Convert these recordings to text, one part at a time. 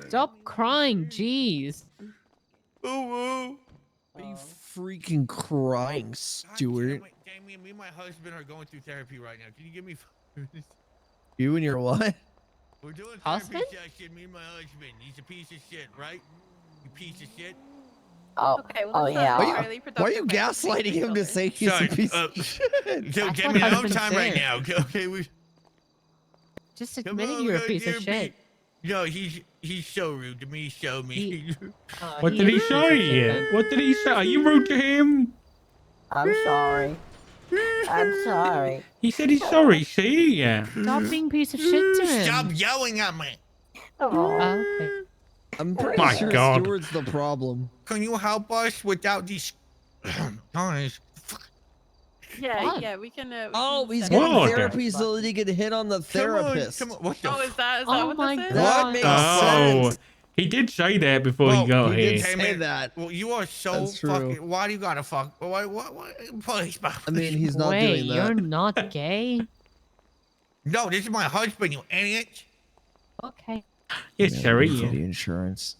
Stop crying, jeez. Are you freaking crying, Stuart? Damien, me and my husband are going through therapy right now. Can you give me? You and your what? We're doing Husband? therapy session. Me and my husband. He's a piece of shit, right? You piece of shit. Oh, Okay, well, oh that's yeah. not entirely Why are productive you way to speak to gaslighting each him to other. say he's a piece of shit? So, That's Damien, what I don't have husbands time right say. now. Okay, we. Just Come admitting on, you're we a got piece of therapy. shit. No, he's so rude to me. Show me. What He did he is a piece of shit, say? then. What did he say? Are you rude to him? I'm sorry. I'm sorry. He said he's sorry. See? Stop being a piece of shit to him. Stop yelling at me. Oh, Okay. I'm pretty My sure God. Stuart's the problem. Can you help us without these guys? Yeah, yeah, we can. Oh, he's set getting What? therapy so that he can hit on the therapist. Come on. What the? Oh, is that Oh what my this is? That God. makes Oh, sense. he did say that before Well, he got He here. did say Damien, that. Well, you are so That's true. fucking. Why do you gotta fuck? What? Please, I mean, he's not Wait, doing that. you're not gay? No, this is my husband, you idiot. Okay. Yes, Yeah, Sherry. for the insurance.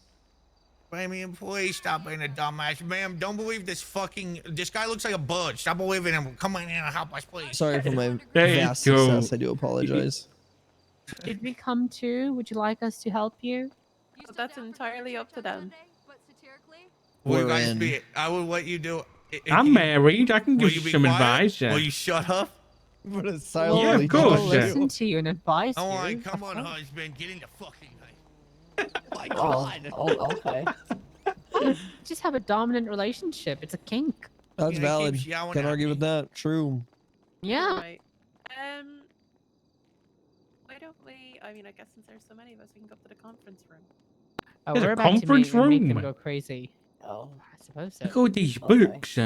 Damien, please stop being a dumbass. Ma'am, don't believe this fucking. This guy looks like a bud. Stop believing him. Come in and help us, please. Sorry for my There you vast go. success. I do apologize. Did we come too? Would you like us to help you? That's entirely up to them. Will you We're guys in. be? I will let you do. I'm married. I can Will give you you be some quiet? advice. Will you shut up? What a Yeah, silently of course. We'll listen to you and advise All you. right, come Of on, course. husband. Get in the fucking house. My oh, God. oh, okay. Just have a dominant relationship. It's a kink. That's He valid. keeps yelling Can't at argue me. with that. True. Yeah. Right. Why don't we? I mean, I guess since there's so many of us, we can go up to the conference room. Oh, There's a we're about to conference make them room. go crazy. Oh, I suppose so. Look at all these Okay. books. Stop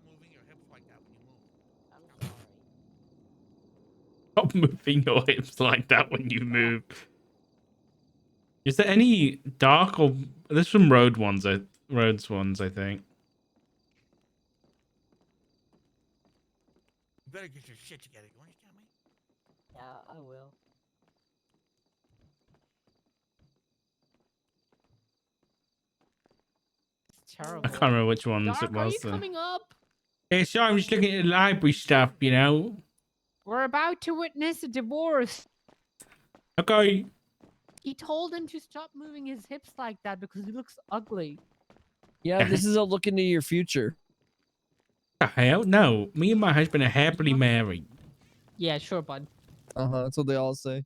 moving your hips like that when you move. I'm sorry. Stop moving your hips like that when you move. Is there any dark or there's some roads ones? I think. You better get your shit together. You understand me? Yeah, I will. It's terrible. I can't remember which ones Dark, it are was. you coming up? Hey, sorry, I'm just looking at the library stuff. You know. We're about to witness a divorce. Okay. He told him to stop moving his hips like that because he looks ugly. Yeah, this is a look into your future. The hell? No, me and my husband are happily married. Yeah, sure, bud. That's what they all say.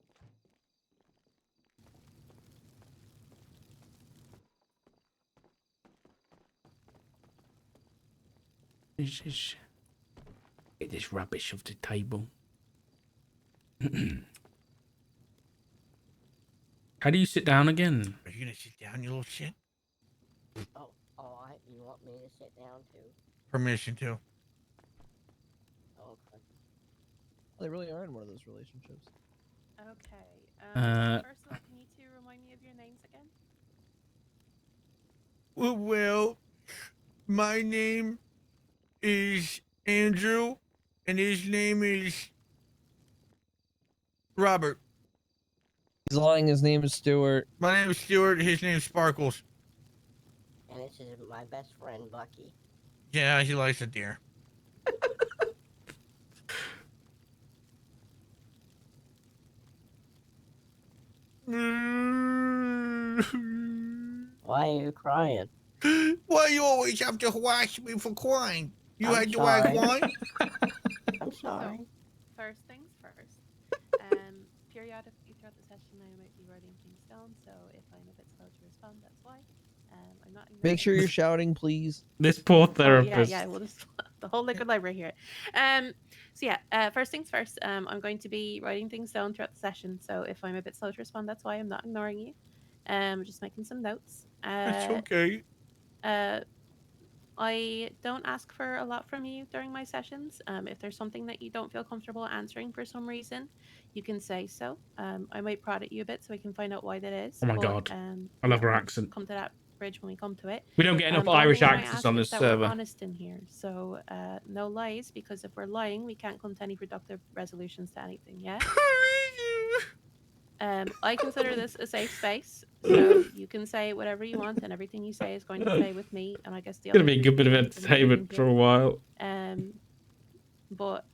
Get this rubbish off the table. How do you sit down again? Are you gonna sit down, you little shit? Oh, you want me to sit down too? Permission to. Okay. They really are in one of those relationships. Okay. First of all, can you two remind me of your names again? Well, my name is Andrew, and his name is Robert. He's lying. His name is Stuart. My name is Stuart. His name's Sparkles. And this is my best friend, Bucky. Yeah, he likes a deer. Why are you crying? Why you always have to harass me for crying? You I'm had to act sorry. wine? I'm sorry. First things first. Periodically throughout the session, I might be writing things down, so if I'm a bit slow to respond, that's why. I'm not. Make sure you're shouting, please. This poor Oh, therapist. yeah, we'll just the whole liquid library here. So yeah, first things first. I'm going to be writing things down throughout the session. So if I'm a bit slow to respond, that's why I'm not ignoring you. Just making some notes. That's okay. I don't ask for a lot from you during my sessions. If there's something that you don't feel comfortable answering for some reason, you can say so. I might prod at you a bit so I can find out why that is. Oh my God. I love her we'll accent. come to that bridge when we come to it. We don't get enough The one Irish thing I might accents ask on is this that server. We're honest in here, so no lies, because if we're lying, we can't come to any productive resolutions to anything. Yeah. That's okay. First things first. I'm going to be writing things down. So if I'm a bit slow to respond, that's why. I'm not ignoring you. Just making some notes. I consider this a safe space, so you can say whatever you want, and everything you say is going to stay with me. And I guess the It's gonna other be a three good bit of people in the meeting entertainment for a here. while. But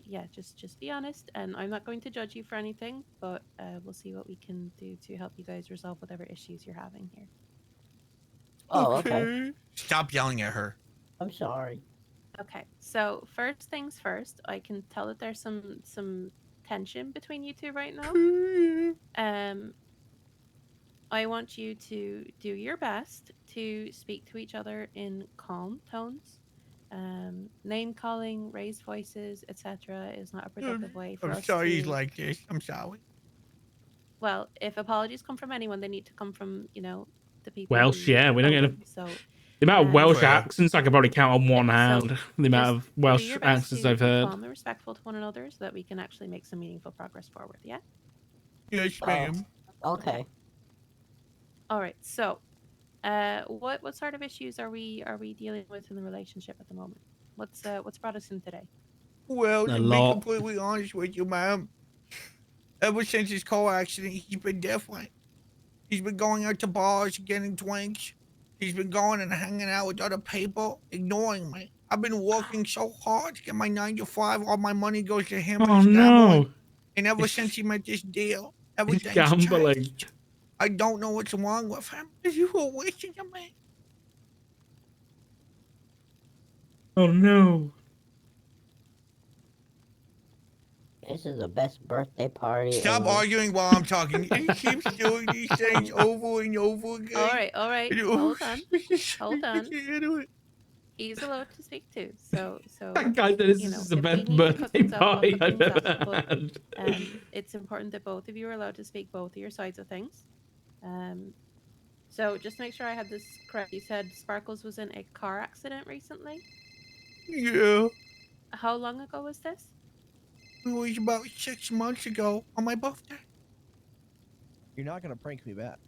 yeah, just be honest, and I'm not going to judge you for anything. But we'll see what we can do to help you guys resolve whatever issues you're having here. Oh, okay. Stop yelling at her. I'm sorry. Okay, so first things first, I can tell that there's some tension between you two right now. I want you to do your best to speak to each other in calm tones. Name calling, raised voices, etc., is not a productive way for I'm us sorry to. he's like this. I'm sorry. Well, if apologies come from anyone, they need to come from the people. Welsh, who yeah, we don't owe get them. So the amount of Welsh Fair. accents I can probably count on one so hand. The amount of just do Welsh your best accents to I've be heard. calm and respectful to one another, so that we can actually make some meaningful progress forward. Yeah. Yes, ma'am. Okay. All right. So, what sort of issues are we dealing with in the relationship at the moment? What's brought us in today? Well, A to be lot. completely honest with you, ma'am, ever since his car accident, he's been different. He's been going out to bars, getting drinks. He's been going and hanging out with other people, ignoring me. I've been working so hard to get my 9 to 5. All my money goes to him and Oh his gambling. no, And ever since he met this deal, he's everything's gambling. changed. I don't know what's wrong with him. Is he wishing to me? Oh no. This is the best birthday party Stop ever. arguing while I'm talking. He keeps doing these things over and over again. All right. Hold on. Hold on. on. He's allowed to speak too. So That guy said this you know, is the if we best need to cut birthday things up, we'll party cut I've things up, ever but, had. it's important that both of you are allowed to speak both of your sides of things. So just to make sure I have this correct, you said Sparkles was in a car accident recently. Yeah. How long ago was this? It was about 6 months ago on my birthday. You're not gonna prank me back.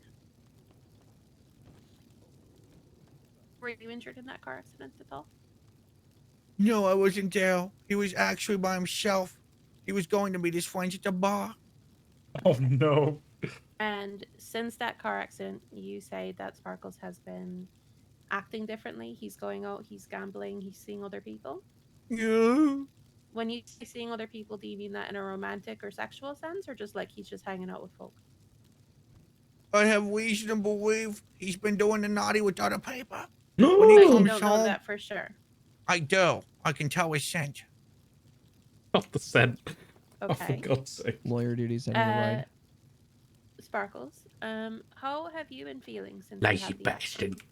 Were you injured in that car accident at all? No, I wasn't there. He was actually by himself. He was going to meet his friends at the bar. Oh no. And since that car accident, you say that Sparkles has been acting differently. He's going out, he's gambling, he's seeing other people. Yeah. When you say seeing other people, do you mean that in a romantic or sexual sense, or just like he's just hanging out with folk? I have reason to believe he's been doing the naughty with other people. No. When he But you comes don't know home, that for sure. I do. I can tell his scent. Not the scent. Oh, for Okay. God's sake. Lawyer duties ending the ride. Sparkles, how have you been feeling since you Lazy had the accident? bastard.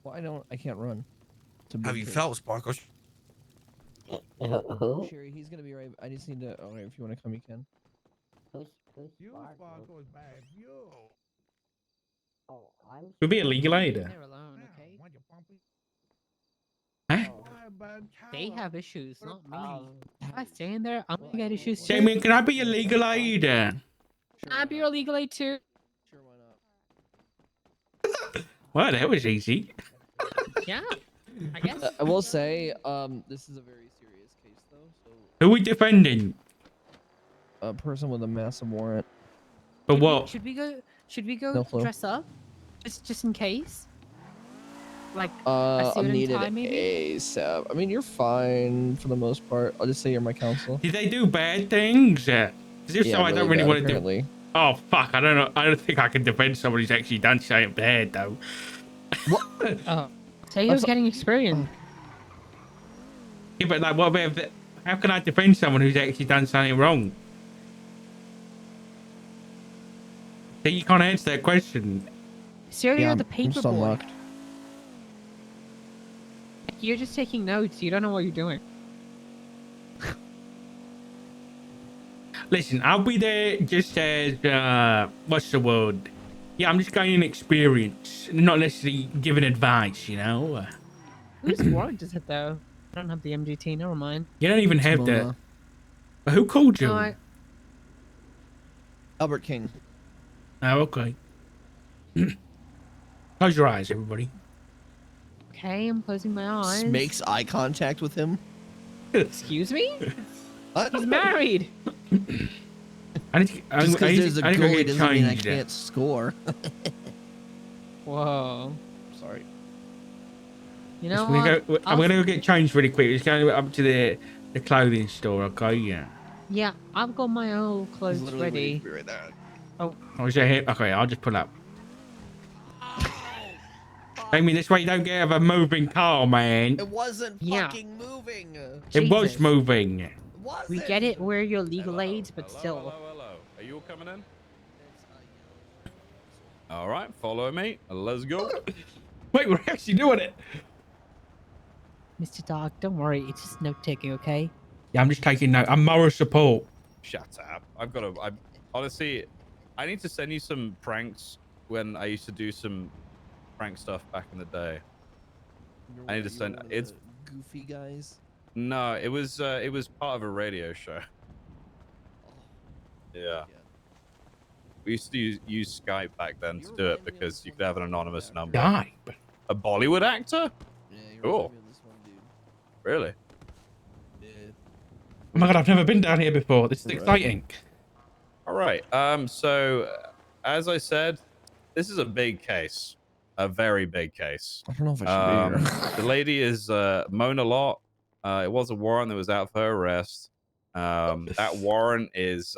Well, I can't run. It's a Have big you kid. felt, Sparkles? Who? Sherry, he's gonna be right. I just need to. Okay, if you want to come, you can. Who's Sparkle? bad. You. Oh, I'm. Could be a legal aid. They're alone, okay? Huh? Oh, They have issues, not me. um, If I stay in there, I'm gonna get issues too. Damien, can I be a legal aid? I'll be your legal aid too. Sure, why not? Well, that was easy. Yeah, I guess. I will say, this is a very serious case though. So, Who are we defending? a person with a massive warrant. For what? Should we go? Should we go No clue. dress up, just in case? Like I'm suit and needed tie, maybe? ASAP. I mean, you're fine for the most part. I'll just say you're my counsel. Did they do bad things? Because if so, I don't really bad, want to do. apparently. Oh fuck! I don't know. I don't think I can defend someone who's actually done something bad though. Oh, say he was getting experience. Yeah, but like, what about? How can I defend someone who's actually done something wrong? So you can't answer that question. Sir, Yeah, you're the I'm paper just boy. unlocked. You're just taking notes. You don't know what you're doing. Listen, I'll be there just as what's the word? Yeah, I'm just gaining experience, not necessarily giving advice. You know. Whose warrant is it though? I don't have the MGT. Never mind. You don't even have that. Mona. Who called you? No, I, Albert King. Oh, okay. Close your eyes, everybody. okay, I'm closing my eyes. Makes eye contact with him. Excuse me? What? He's married. I need to, Just because there's a I need to goalie get doesn't mean I changed. can't score. Whoa. Sorry. You know I'm gonna what? go. I'm gonna go get changed really quick. Just going up to the clothing store. Okay, yeah. Yeah, I've got my old He's clothes literally ready. waiting for me right there. Oh, is that here? Okay, I'll just pull up. I mean, this way you don't get out of a moving car, man. It wasn't Yeah. fucking moving. It was Jesus. moving. It wasn't. We get it. We're your legal aids, but still. Hello. Are you all coming in? All right, follow me. Let's go. Wait, we're actually doing it. Mr. Dog, don't worry. It's just note taking, okay? Yeah, I'm just taking note. I'm moral support. Shut up. Honestly, I need to send you some pranks when I used to do some prank stuff back in the day. I need to send it's goofy guys. No, it was part of a radio show. Yeah. We used to use Skype back then to do it because you could have an anonymous number. Die. A Bollywood actor? Yeah, you Cool. remind me of this one dude. Really? Yeah. Oh my god, I've never been down here before. This is Right. exciting. All right. So as I said, this is a big case, a very big case. I don't know if I should be here. The lady is Mona Lott. It was a warrant that was out for her arrest. That warrant is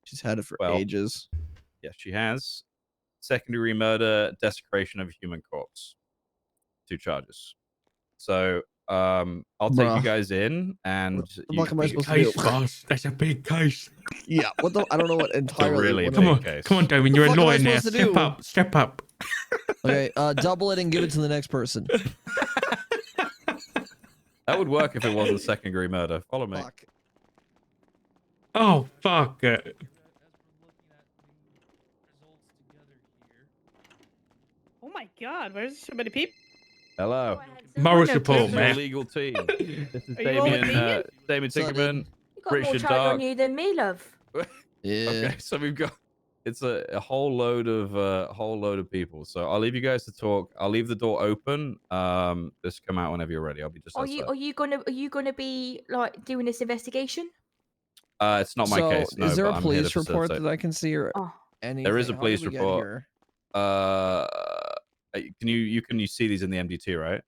She's had it for well, ages. yes, she has secondary murder, desecration of a human corpse. 2 charges. So I'll take you Bruh. guys in and What the you fuck am I can- supposed to Case, do? boss. That's a big case. Yeah. What the? I don't know what entirely. really what Come I- on, case. come on, Damien. The You're a fuck am I lawyer now. supposed to Step do? up, step up. Okay. Double it and give it to the next person. That would work if it wasn't second degree murder. Follow me. Fuck. Oh fuck. Oh my god, where's so many people? Hello. Moral Window support, This is man. the legal team. This is Are you all Damien, opinion? Damien So Tinkerman. then- You got more Richard charge on Dark. you than me, love. Yeah. Okay, so we've got it's a whole load of people. So I'll leave you guys to talk. I'll leave the door open. Just come out whenever you're ready. I'll be just Are outside. you gonna be like doing this investigation? It's not my So, case. No, is there but a I'm here to police report facilitate. that I can see or Oh, anything? There is a How did police we get report. here? Can you see these in the MDT, right?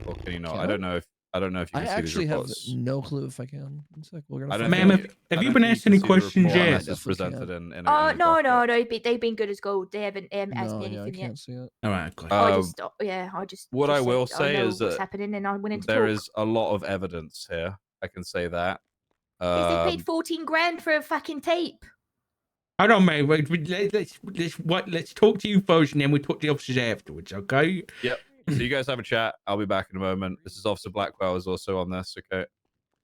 Or can you not? Can I I? don't know if you I can see these actually have reports. no clue if I can. One sec, we're gonna I don't find Ma'am, out. think have I you don't been think asked can any see the questions report yet? unless Yes, it's we can. presented in oh a no, document. they've been good as gold. They haven't asked No, me yeah, I anything yet. can't see it. All right, okay. I just what I said will I say know is what's that happening, and I went in to there talk. is a lot of evidence here. I can say that. Because they paid 14 grand for a fucking tape. Hold on, mate. Let's talk to you first, and then we talk to the officers afterwards. Okay? Yep. So you guys have a chat. I'll be back in a moment. This is Officer Blackwell is also on this. Okay.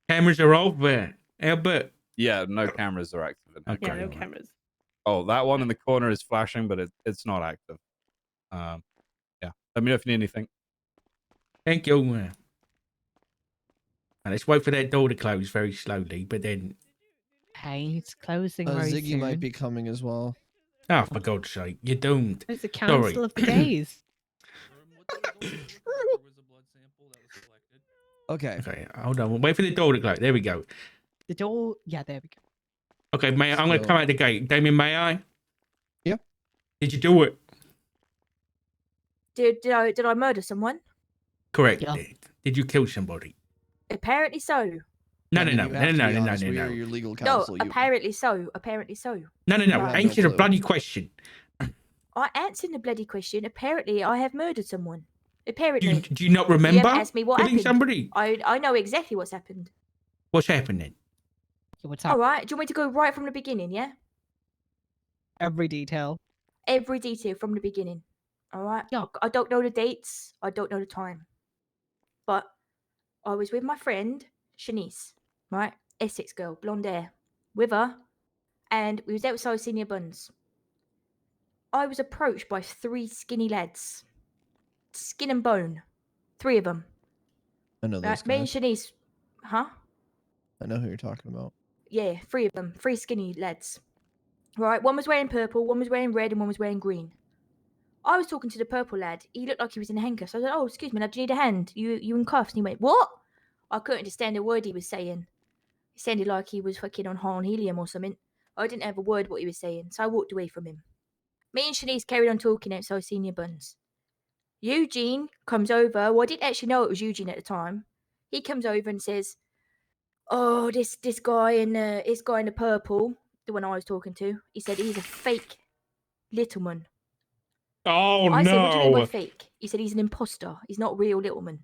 Cameras are off there. Albert. Yeah. No cameras are active. In here. Okay. Yeah, no alright. cameras. Oh, that one in the corner is flashing, but it's not active. Yeah. Let me know if you need anything. Thank you. Now, let's wait for that door to close very slowly, but then... Hey, it's closing very Ziggy soon. might be coming as well. Oh, for God's sake. You're doomed. It's the Council of the Gays. Okay. Okay, hold on. We'll wait for the door to close. There we go. The door. Yeah, there we go. Okay, mate, I'm going to So- come out the gate. Damien, may I? Yep. Did you do it? Did I murder someone? Correct. Yeah. Did you kill somebody? Apparently so. No, I no, mean, no, you no, have to no, be no, no, honest, no, we are no. your legal No, counsel. apparently so. Apparently so. No, no, no. I have Answer no the clue. bloody question. I answered the bloody question. Apparently, I have murdered someone. Do Apparently. you, do you not You remember haven't asked me what killing happened. somebody? I know exactly what's happened. What's happening? Okay, what's up? All right. Do you want me to go right from the beginning? Yeah. Every detail. Every detail from the beginning. All right. Yeah. I don't know the dates. I don't know the time. But I was with my friend Shanice, right? Essex girl, blonde hair, with her, and we was outside Senior Buns. I was approached by 3 skinny lads, skin and bone, 3 of them. I know those Right? Me and guys. Shanice, huh? I know who you're talking about. Yeah, 3 of them, 3 skinny lads. Right, one was wearing purple, one was wearing red, and one was wearing green. I was talking to the purple lad. He looked like he was in handcuffs. I was like, "Oh, excuse me, lad, do you need a hand? You in cuffs?" And he went, "What?" I couldn't understand a word he was saying. It sounded like he was fucking on high on helium or something. I didn't have a word what he was saying, so I walked away from him. Me and Shanice carried on talking outside Senior Buns. Eugene comes over. Well, I didn't actually know it was Eugene at the time. He comes over and says, "Oh, this guy in the purple, the one I was talking to, he said he's a fake Littleman." Oh I said, "What do you mean by no! fake?" He said he's an imposter. He's not real Littleman.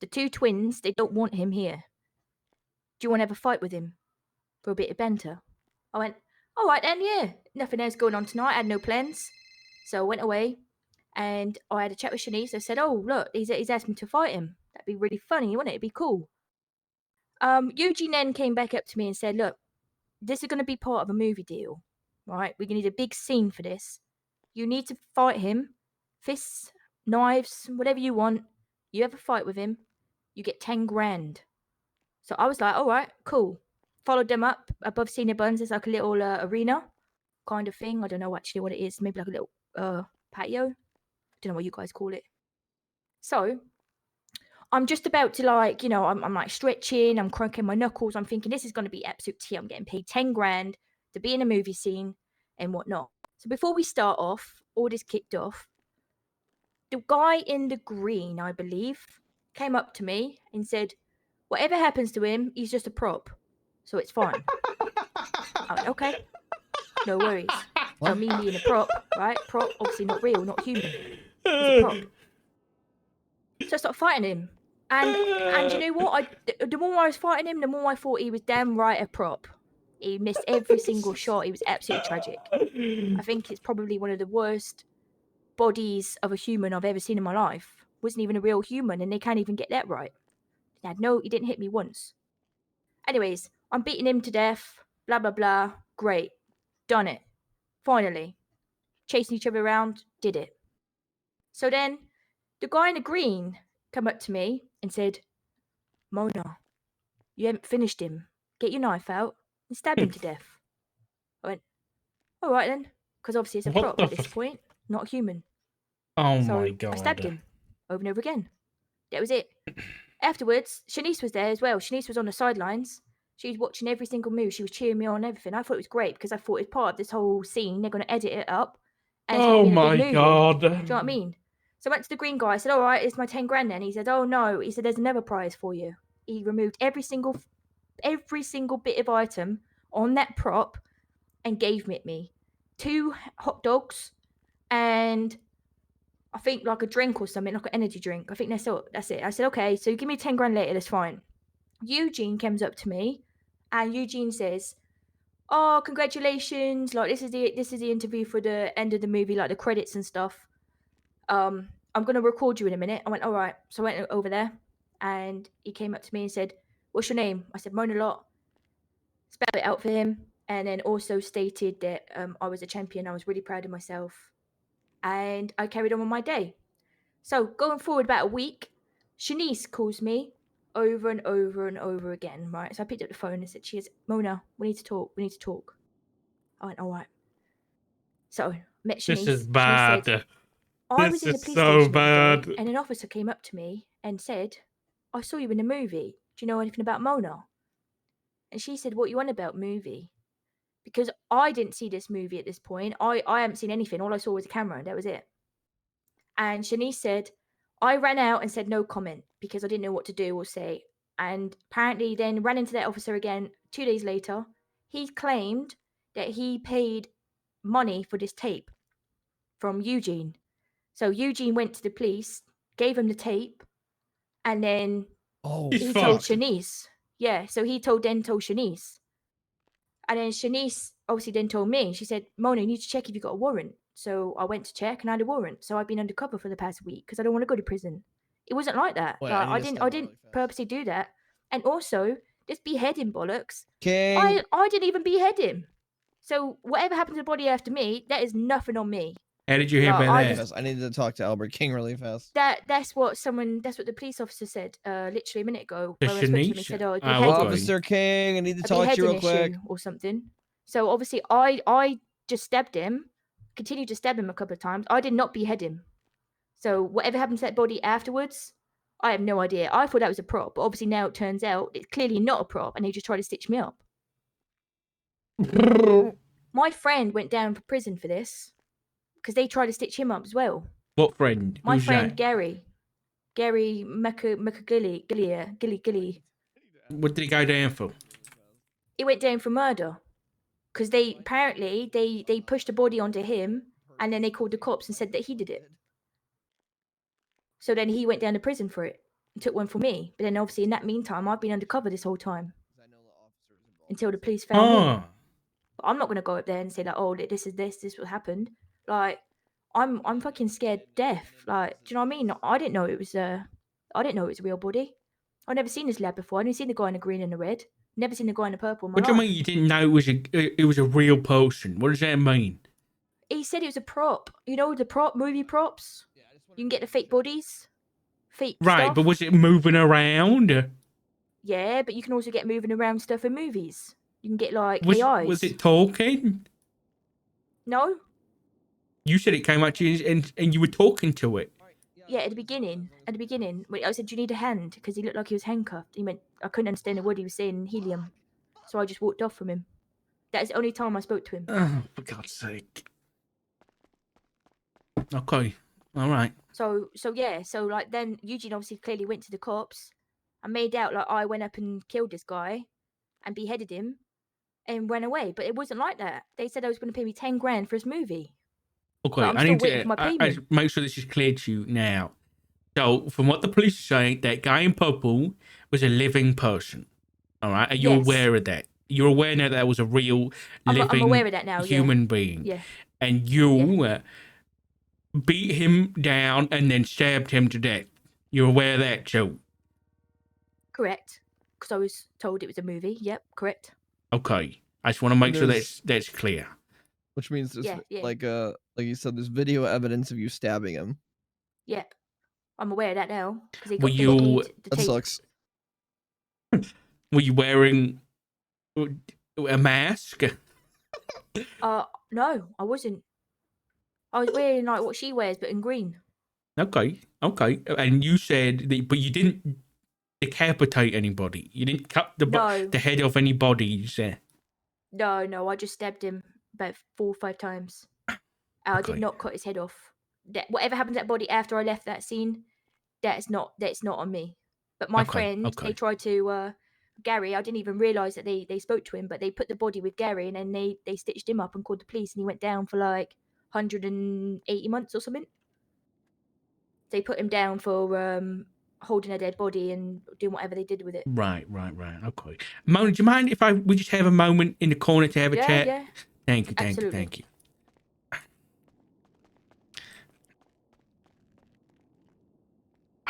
The two twins, they don't want him here. Do you want to have a fight with him for a bit of banter? I went, "All right then, yeah. Nothing else going on tonight. I had no plans." So I went away and I had a chat with Shanice. I said, "Oh, look, he's asked me to fight him. That'd be really funny, wouldn't it? It'd be cool." Eugene then came back up to me and said, "Look, this is going to be part of a movie deal, right? We're going to need a big scene for this. You need to fight him. Fists, knives, whatever you want. You have a fight with him. You get 10 grand. So I was like, all right, cool. Followed them up above Senior Buns. There's like a little arena kind of thing. I don't know actually what it is. Maybe like a little patio. I don't know what you guys call it. So I'm just about to I'm like stretching. I'm crunking my knuckles. I'm thinking this is going to be absolute tea. I'm getting paid 10 grand to be in a movie scene and whatnot. So before we start off, all this kicked off. The guy in the green, I believe, came up to me and said, "Whatever happens to him, he's just a prop. So it's fine." I went, "Okay, no worries." Now, me being a prop, right? Prop, obviously not real, not human. He's a prop. So I started fighting him. And you know what? The more I was fighting him, the more I thought he was damn right a prop. He missed every single shot. He was absolutely tragic. I think it's probably one of the worst bodies of a human I've ever seen in my life. Wasn't even a real human, and they can't even get that right. He didn't hit me once. Anyways, I'm beating him to death. Blah blah blah. Great, done it. Finally, chasing each other around. Did it. So then, the guy in the green came up to me and said, "Mona, you haven't finished him. Get your knife out and stab him to death." I went, "All right then," because obviously it's a What prop the at this point, not human. Oh So my I stabbed god! him over and over again. That was it. Afterwards, Shanice was there as well. Shanice was on the sidelines. She was watching every single move. She was cheering me on and everything. I thought it was great because I thought it's part of this whole scene. They're going to edit it up and it's going Oh to be in a my big movie. god! Do you know what I mean? So I went to the green guy. I said, "All right, it's my 10 grand then." He said, "Oh no." He said, "There's another prize for you." He removed every single bit of item on that prop and gave it me. 2 hot dogs and I think like a drink or something, like an energy drink. I think that's it. I said, "Okay, so give me 10 grand later, that's fine." Eugene comes up to me and Eugene says, "Oh, congratulations. Like this is the interview for the end of the movie, like the credits and stuff. I'm gonna record you in a minute." I went, "All right." So I went over there and he came up to me and said, "What's your name?" I said, "Mona Lot." Spelled it out for him and then also stated that I was a champion. I was really proud of myself. And I carried on with my day. So going forward about a week, Shanice calls me over and over and over again, right? So I picked up the phone and said, "Mona, we need to talk. We need to talk." I went, "All right." So met Shanice. This is Shanice said, bad. "I This was in the is police so station the other day, bad. and an officer came up to me and said, 'I saw you in a movie. Do you know anything about Mona?' And she said, 'What you on about movie?' Because I didn't see this movie at this point. I haven't seen anything. All I saw was a camera, and that was it." And Shanice said, "I ran out and said no comment because I didn't know what to do or say." And apparently then ran into that officer again 2 days later. He claimed that he paid money for this tape from Eugene. So Eugene went to the police, gave him the tape, and then Oh, He's he told fucked. Shanice. Yeah, so he told Shanice. And then Shanice obviously then told me, she said, "Mona, you need to check if you got a warrant." So I went to check and I had a warrant. So I've been undercover for the past week because I don't want to go to prison. It wasn't like that. Wait, Like, I need to I step out didn't really fast. purposely do that. And also, this beheading bollocks. King. I didn't even behead him. So whatever happened to the body after me, that is nothing on me. How did you hear Like, about I that? just Fast. I need to talk to Albert King really fast. that's what the police officer said literally a minute ago. To Where I spoke to him and Shanice? said, "Oh, Ah, beheading, okay. Officer King, I need to a talk to you beheading real quick. issue or something." So obviously I just stabbed him, continued to stab him a couple of times. I did not behead him. So whatever happened to that body afterwards, I have no idea. I thought that was a prop, but obviously now it turns out it's clearly not a prop, and they just tried to stitch me up. My friend went down for prison for this because they tried to stitch him up as well. What friend? My Who's friend that? Gary Gilly. What did he go down for? He went down for murder because they apparently they pushed a body onto him, and then they called the cops and said that he did it. So then he went down to prison for it and took one for me. But then obviously in that meantime, I've been undercover this whole time until the police found me. Oh, But I'm not gonna go up there and say like, oh, this is what happened. Like, I'm fucking scared to death. Like, do you know what I mean? I didn't know it was a real body. I've never seen this lad before. I've never seen the guy in the green and the red. Never seen the guy in the purple in my what do you life. mean you didn't know it was a real person? What does that mean? He said it was a prop. You know the movie props. You can get the fake bodies, fake Right, stuff. but was it moving around? Yeah, but you can also get moving around stuff in movies. You can get like Was AIs. was it talking? No. You said it came at you and you were talking to it. Yeah, at the beginning, when I said, "Do you need a hand?" Because he looked like he was handcuffed. He went, I couldn't understand a word he was saying in helium, so I just walked off from him. That is the only time I spoke to him. Oh, for God's sake. Okay, all right. So like then Eugene obviously clearly went to the cops and made out like I went up and killed this guy and beheaded him and ran away. But it wasn't like that. They said I was going to pay me 10 grand for his movie. Okay, I'm I still need waiting to for my I payment. make sure this is clear to you now. So, from what the police are saying, that guy in purple was a living person. All right, are you Yes. aware of that? You're aware now that was a real living I'm aware of that now. human being. Yeah. And you beat him down and then stabbed him to death. You're aware of that, too? Correct. Because I was told it was a movie. Yep, correct. Okay, I just want to make sure There's- that's clear. Which means there's Yeah. like you said, there's video evidence of you stabbing him. Yep. I'm aware of that now. Because he Were got you- That sucks. Were you wearing a mask? No, I wasn't. I was wearing like what she wears, but in green. Okay. And you said that, but you didn't decapitate anybody. You didn't cut No. the head off any bodies. No, I just stabbed him about 4 or 5 times. I Okay. did not cut his head off. Whatever happened to that body after I left that scene, that's not on me. But my friend, okay. they tried to Gary, I didn't even realise that they spoke to him, but they put the body with Gary and then they stitched him up and called the police and he went down for like 180 months or something. They put him down for holding a dead body and doing whatever they did with it. Right. Okay. Mona, do you mind if we just have a moment in the corner to have a chat? Yeah. Thank you. Absolutely.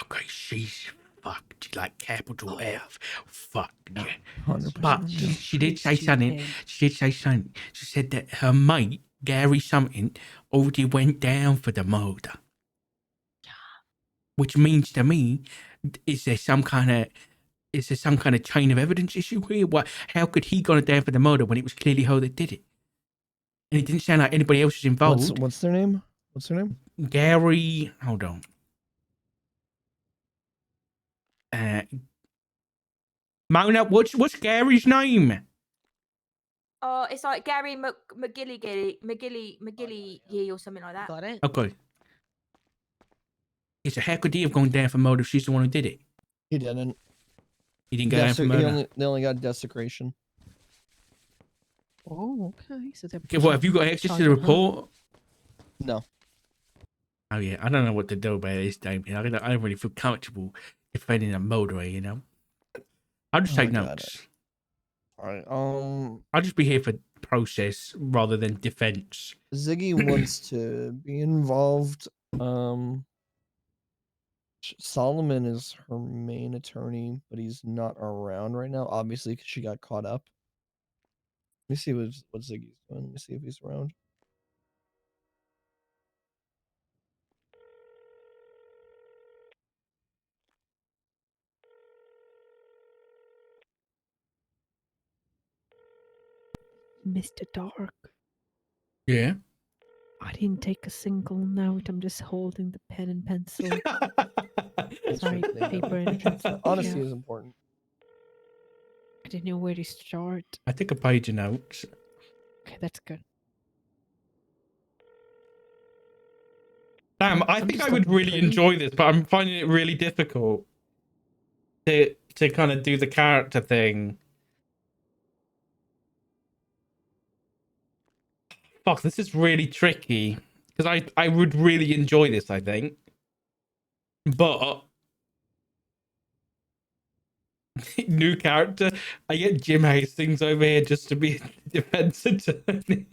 Okay, she's fucked, like capital F. Fuck, yeah. 100%. But she did say something. She said that her mate, Gary something, already went down for the murder. Which means to me, is there some kind of chain of evidence issue here? How could he go down for the murder when it was clearly her that did it? And it didn't sound like anybody else was involved. What's their name? What's their name? Gary, hold on. Mona, what's Gary's name? It's like Gary McGilly or something like that. Got it? Okay. Yeah, so how could he have gone down for murder if she's the one who did it? He didn't. He didn't go down for murder. They only got desecration. Oh, okay. So Okay, well, have you got access to the report? No. Oh yeah, I don't know what to do about this, Damien. I don't really feel comfortable defending a murderer, you know. I'll just take I got notes. All right. I'll just be here for process rather than defense. Ziggy wants to be involved. Solomon is her main attorney, but he's not around right now. Obviously, because she got caught up. Let me see what Ziggy's doing. Let me see if he's around. Mr. Dark. Yeah. I didn't take a single note. I'm just holding the pen and pencil. Sorry, Bullshit thing. paper evidence. Honesty Yeah. is important. I didn't know where to start. I take a page of notes. Okay, that's good. Damn, I I'm think just I would looking really pretty. enjoy this, but I'm finding it really difficult to kind of do the character thing. Fuck, this is really tricky because I would really enjoy this, I think, but new character. I get Jim Hastings over here just to be a defense attorney.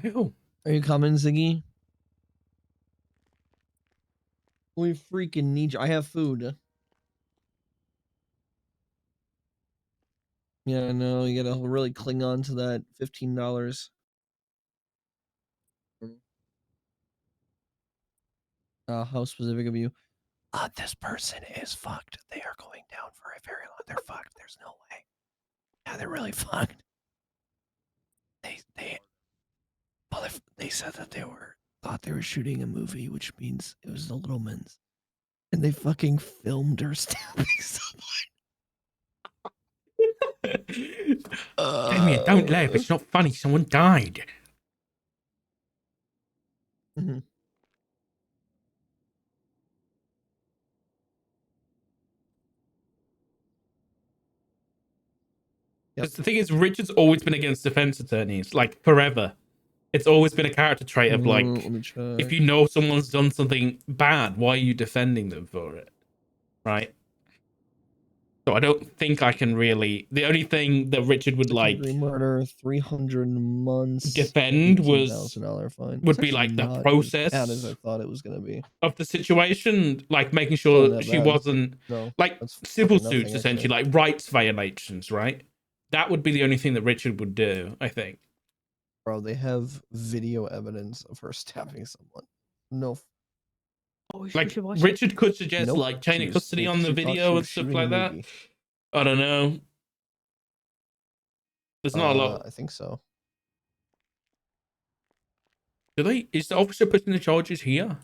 Oh, Are you coming, Ziggy? We freaking need you. I have food. Yeah, I know. You gotta really cling on to that $15. How specific of you? This person is fucked. They are going down for a very long. They're fucked. There's no way. Yeah, they're really fucked. Well, if they said that thought they were shooting a movie, which means it was the Littlemans, and they fucking filmed her stabbing someone. Damien, don't laugh. It's not funny. Someone died. Mhm. Yep. 'Cause the thing is, Richard's always been against defense attorneys, like forever. It's always been a character trait of like, Let me if check. you know someone's done something bad, why are you defending them for it? Right? So I don't think I can really. The only thing that Richard would like Second-degree murder, 300 months, defend was $18,000 fine. would It's be actually like the not as process bad as I thought it was gonna be. of the situation, like making Not sure that she bad. wasn't No, like that's civil fucking nothing, suits, essentially, actually. like rights violations, right? That would be the only thing that Richard would do, I think. Bro, they have video evidence of her stabbing someone. No, Oh, we Like should watch it. Richard could suggest nope. like chain of custody on the She thought video she and was stuff shooting a like that. movie. I don't know. There's not a lot. I think so. Do they? Is the officer putting the charges here?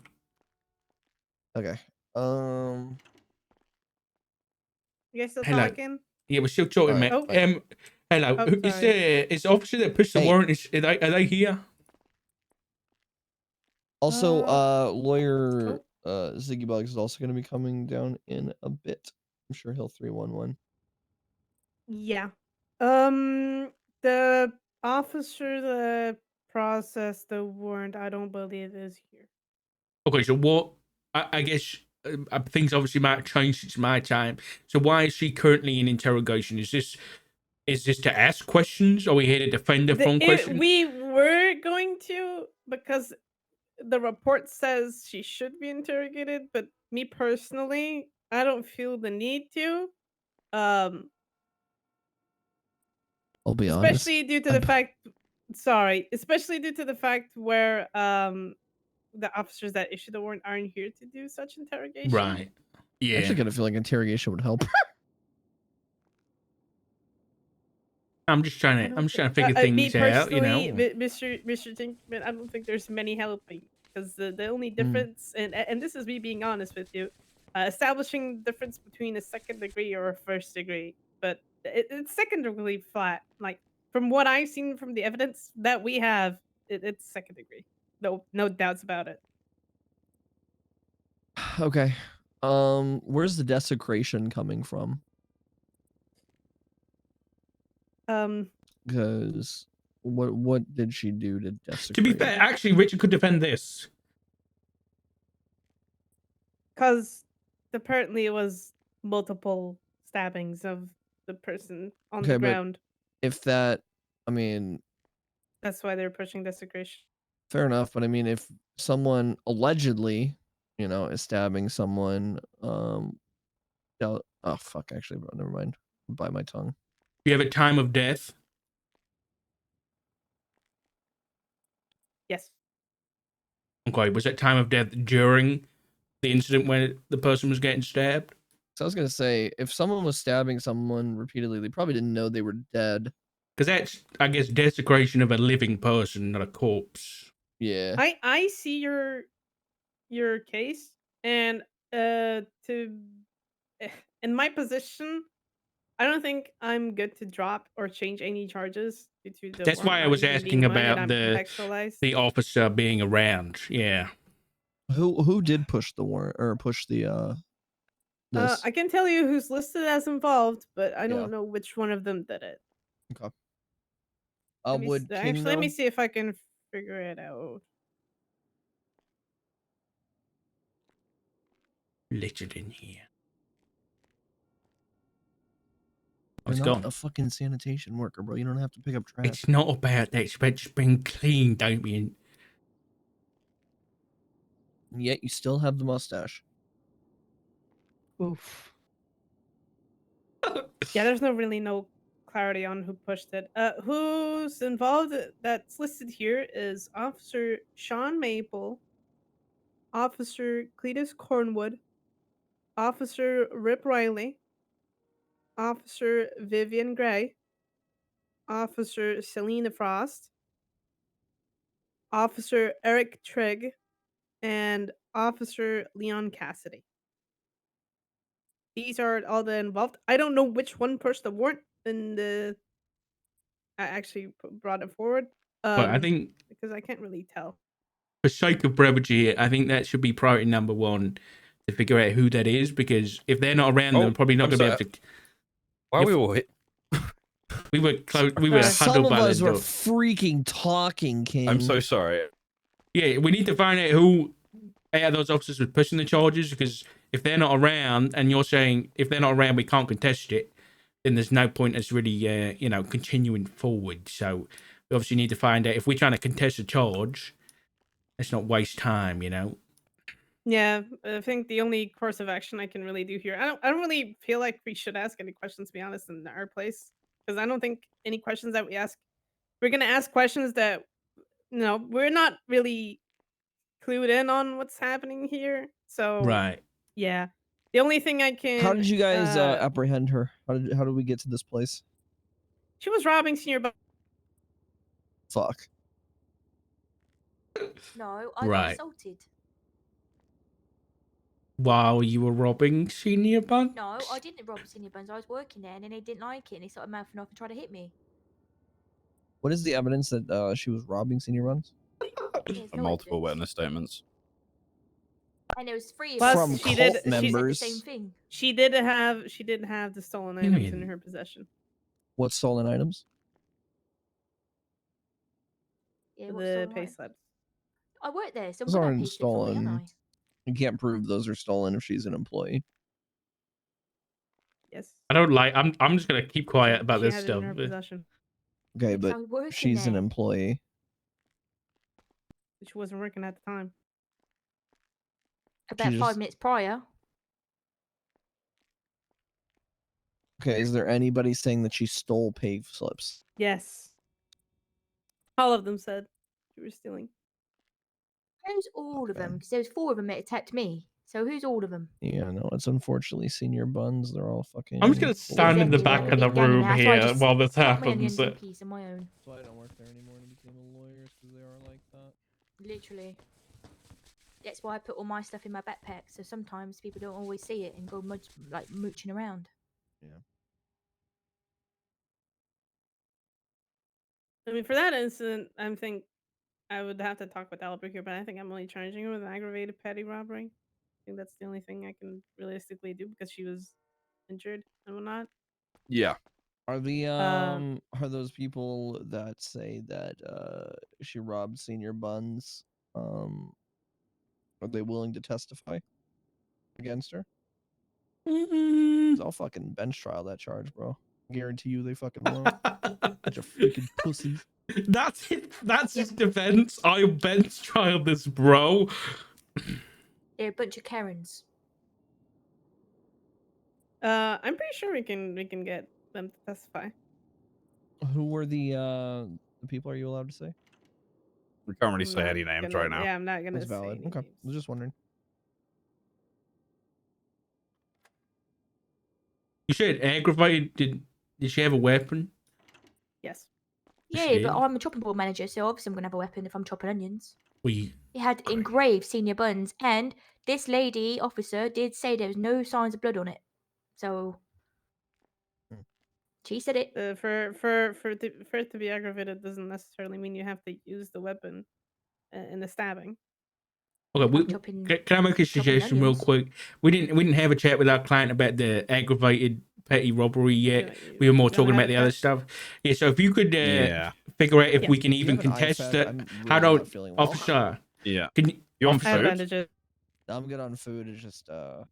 Okay. You guys still Hello. talking? Yeah, we're still talking, mate. Alright, Oh. Hello. Oh, Is sorry. the officer that pushed the Hey. warrant? Are they here? Also, Oh. lawyer Ziggy Bugs is also going to be coming down in a bit. I'm sure he'll 311. Yeah. The officer that processed the warrant, I don't believe is here. Okay, so what? I guess things obviously might have changed since my time. So why is she currently in interrogation? Is this to ask questions? Are we here to defend her from questions? We were going to, because the report says she should be interrogated, but me personally, I don't feel the need to. I'll be Especially honest. due to the fact, especially due to the fact where the officers that issued the warrant aren't here to do such interrogation. Right. I Yeah. actually kind of feel like interrogation would help. I'm just trying to figure Me things out, you personally, know. Mr. Tinkman, I don't think there's many helping, because the only Mm. difference, and this is me being honest with you, establishing the difference between a second degree or a first degree, but it's second degree flat. Like from what I've seen from the evidence that we have, it's second degree. No doubts about it. Okay. Where's the desecration coming from? Because what did she do to desecrate? To be fair, actually, Richard could defend this. Because apparently it was multiple stabbings of the person on Okay, the but ground. if that, I mean, That's why they're pushing desecration. fair enough, but I mean, if someone allegedly, is stabbing someone, oh fuck, actually, bro, never mind. Bite my tongue. You have a time of death. Yes. Okay, was that time of death during the incident when the person was getting stabbed? So I was gonna say, if someone was stabbing someone repeatedly, they probably didn't know they were dead. Because that's, I guess, desecration of a living person, not a corpse. Yeah. I see your case, and to in my position, I don't think I'm good to drop or change any charges due to the That's warrant why I not was even being asking run and about I'm contextualized. the officer being around. Yeah. Who did push the warrant or push the this? I can tell you who's listed as involved, but I Yeah. don't know which one of them did it. Okay. Let me Would King actually let me know? see if I can figure it out. Littered in here. You're What's not going? a fucking sanitation worker, bro. You don't have to pick up trash. It's not about that. It's about just being clean, Damien. And yet you still have the mustache. Oof. Yeah, there's no clarity on who pushed it. Who's involved that's listed here is Officer Sean Maple, Officer Cletus Cornwood, Officer Rip Riley, Officer Vivian Gray, Officer Selena Frost, Officer Eric Trigg, and Officer Leon Cassidy. These are all the involved. I don't know which one pushed the warrant and I actually brought it forward. But I think, because I can't really tell. for sake of brevity, I think that should be priority number one to figure out who that is. Because if they're not around, they're probably not I'm going to be able sorry. to. Why are we all hit? We were close. We were Some huddled Some of by us the were door. freaking talking, King. I'm so sorry. Yeah, we need to find out who out of those officers was pushing the charges, because if they're not around and you're saying if they're not around we can't contest it, then there's no point us really continuing forward. So we obviously need to find out if we're trying to contest a charge, let's not waste time, Yeah, I think the only course of action I can really do here. I don't really feel like we should ask any questions, to be honest, in our place, because I don't think any questions that we ask, we're gonna ask questions that we're not really clued in on what's happening here. So Right. yeah, the only thing I can. How did you guys apprehend her? How did we get to this place? She was robbing senior. Fuck. No, I got Right. assaulted. While you were robbing Senior Bun? No, I didn't rob Senior Buns. I was working there, and then they didn't like it, and they started mouthing off and tried to hit me. What is the evidence that she was robbing senior runs? There's no Multiple evidence. witness statements. And there was 3 of Plus, us. From and she cult did- she said members. the same thing. She did have the stolen items in her possession. What stolen items? Yeah, what The stolen pay items? slips. I worked there, so Those I'm aren't pay slip for me, aren't stolen. I? You can't prove those are stolen if she's an employee. Yes. I don't like. I'm just gonna keep quiet about She this had it stuff. in her possession. Okay, Because I but was working she's an there. employee. She wasn't working at the time. About She 5 just- minutes prior. Okay, is there anybody saying that she stole pay slips? Yes. All of them said you were stealing. Who's all of Okay. them? Because there was 4 of them that attacked me. So who's all of them? Yeah, no, it's unfortunately senior buns. They're all fucking. I'm just gonna stand in the Exactly, back yeah, of the big gang in room the house, so I here just while this got my happens. onions in peace on my own. That's why I don't work there anymore and became a lawyer, because they are like that. Literally. That's why I put all my stuff in my backpack. So sometimes people don't always see it and go mooching around. I mean, for that incident, I think I would have to talk with Albert here, but I think I'm only charging her with an aggravated petty robbery. I think that's the only thing I can realistically do because she was injured and whatnot. Yeah. Are those people that say that she robbed senior buns, are they willing to testify against her? Mm. I'll fucking bench trial that charge, bro. Guarantee you they fucking won't. Bunch of freaking pussies. That's it. That's his defense. I bench trial this, bro. They're a bunch of Karens. I'm pretty sure we can get them to testify. Who were the people? Are you allowed to say? We can't really I'm say not any names gonna- right now. Yeah, I'm not gonna That's say valid. any Okay, I names. was just wondering. You said aggravated. Did she have a weapon? Yes. Yeah, She but did? I'm a chopping board manager, so obviously I'm gonna have a weapon if I'm chopping onions. We He had Great. engraved senior buns, and this lady officer did say there was no signs of blood on it. So Hmm. she said it. For it to be aggravated doesn't necessarily mean you have to use the weapon in the stabbing. Okay, I'm chopping. can I make a suggestion real onions. quick? We didn't have a chat with our client about the aggravated petty robbery yet. You- We were more you wanna talking have about a the other chat? stuff. Yeah, so if you could Yeah. figure out if Yeah. we can Do you even have an contest IFAB? the. I'm How really do not feeling well. officer? Yeah. Can you? You want I have food? bandages. I'm good on food. It's just Yeah,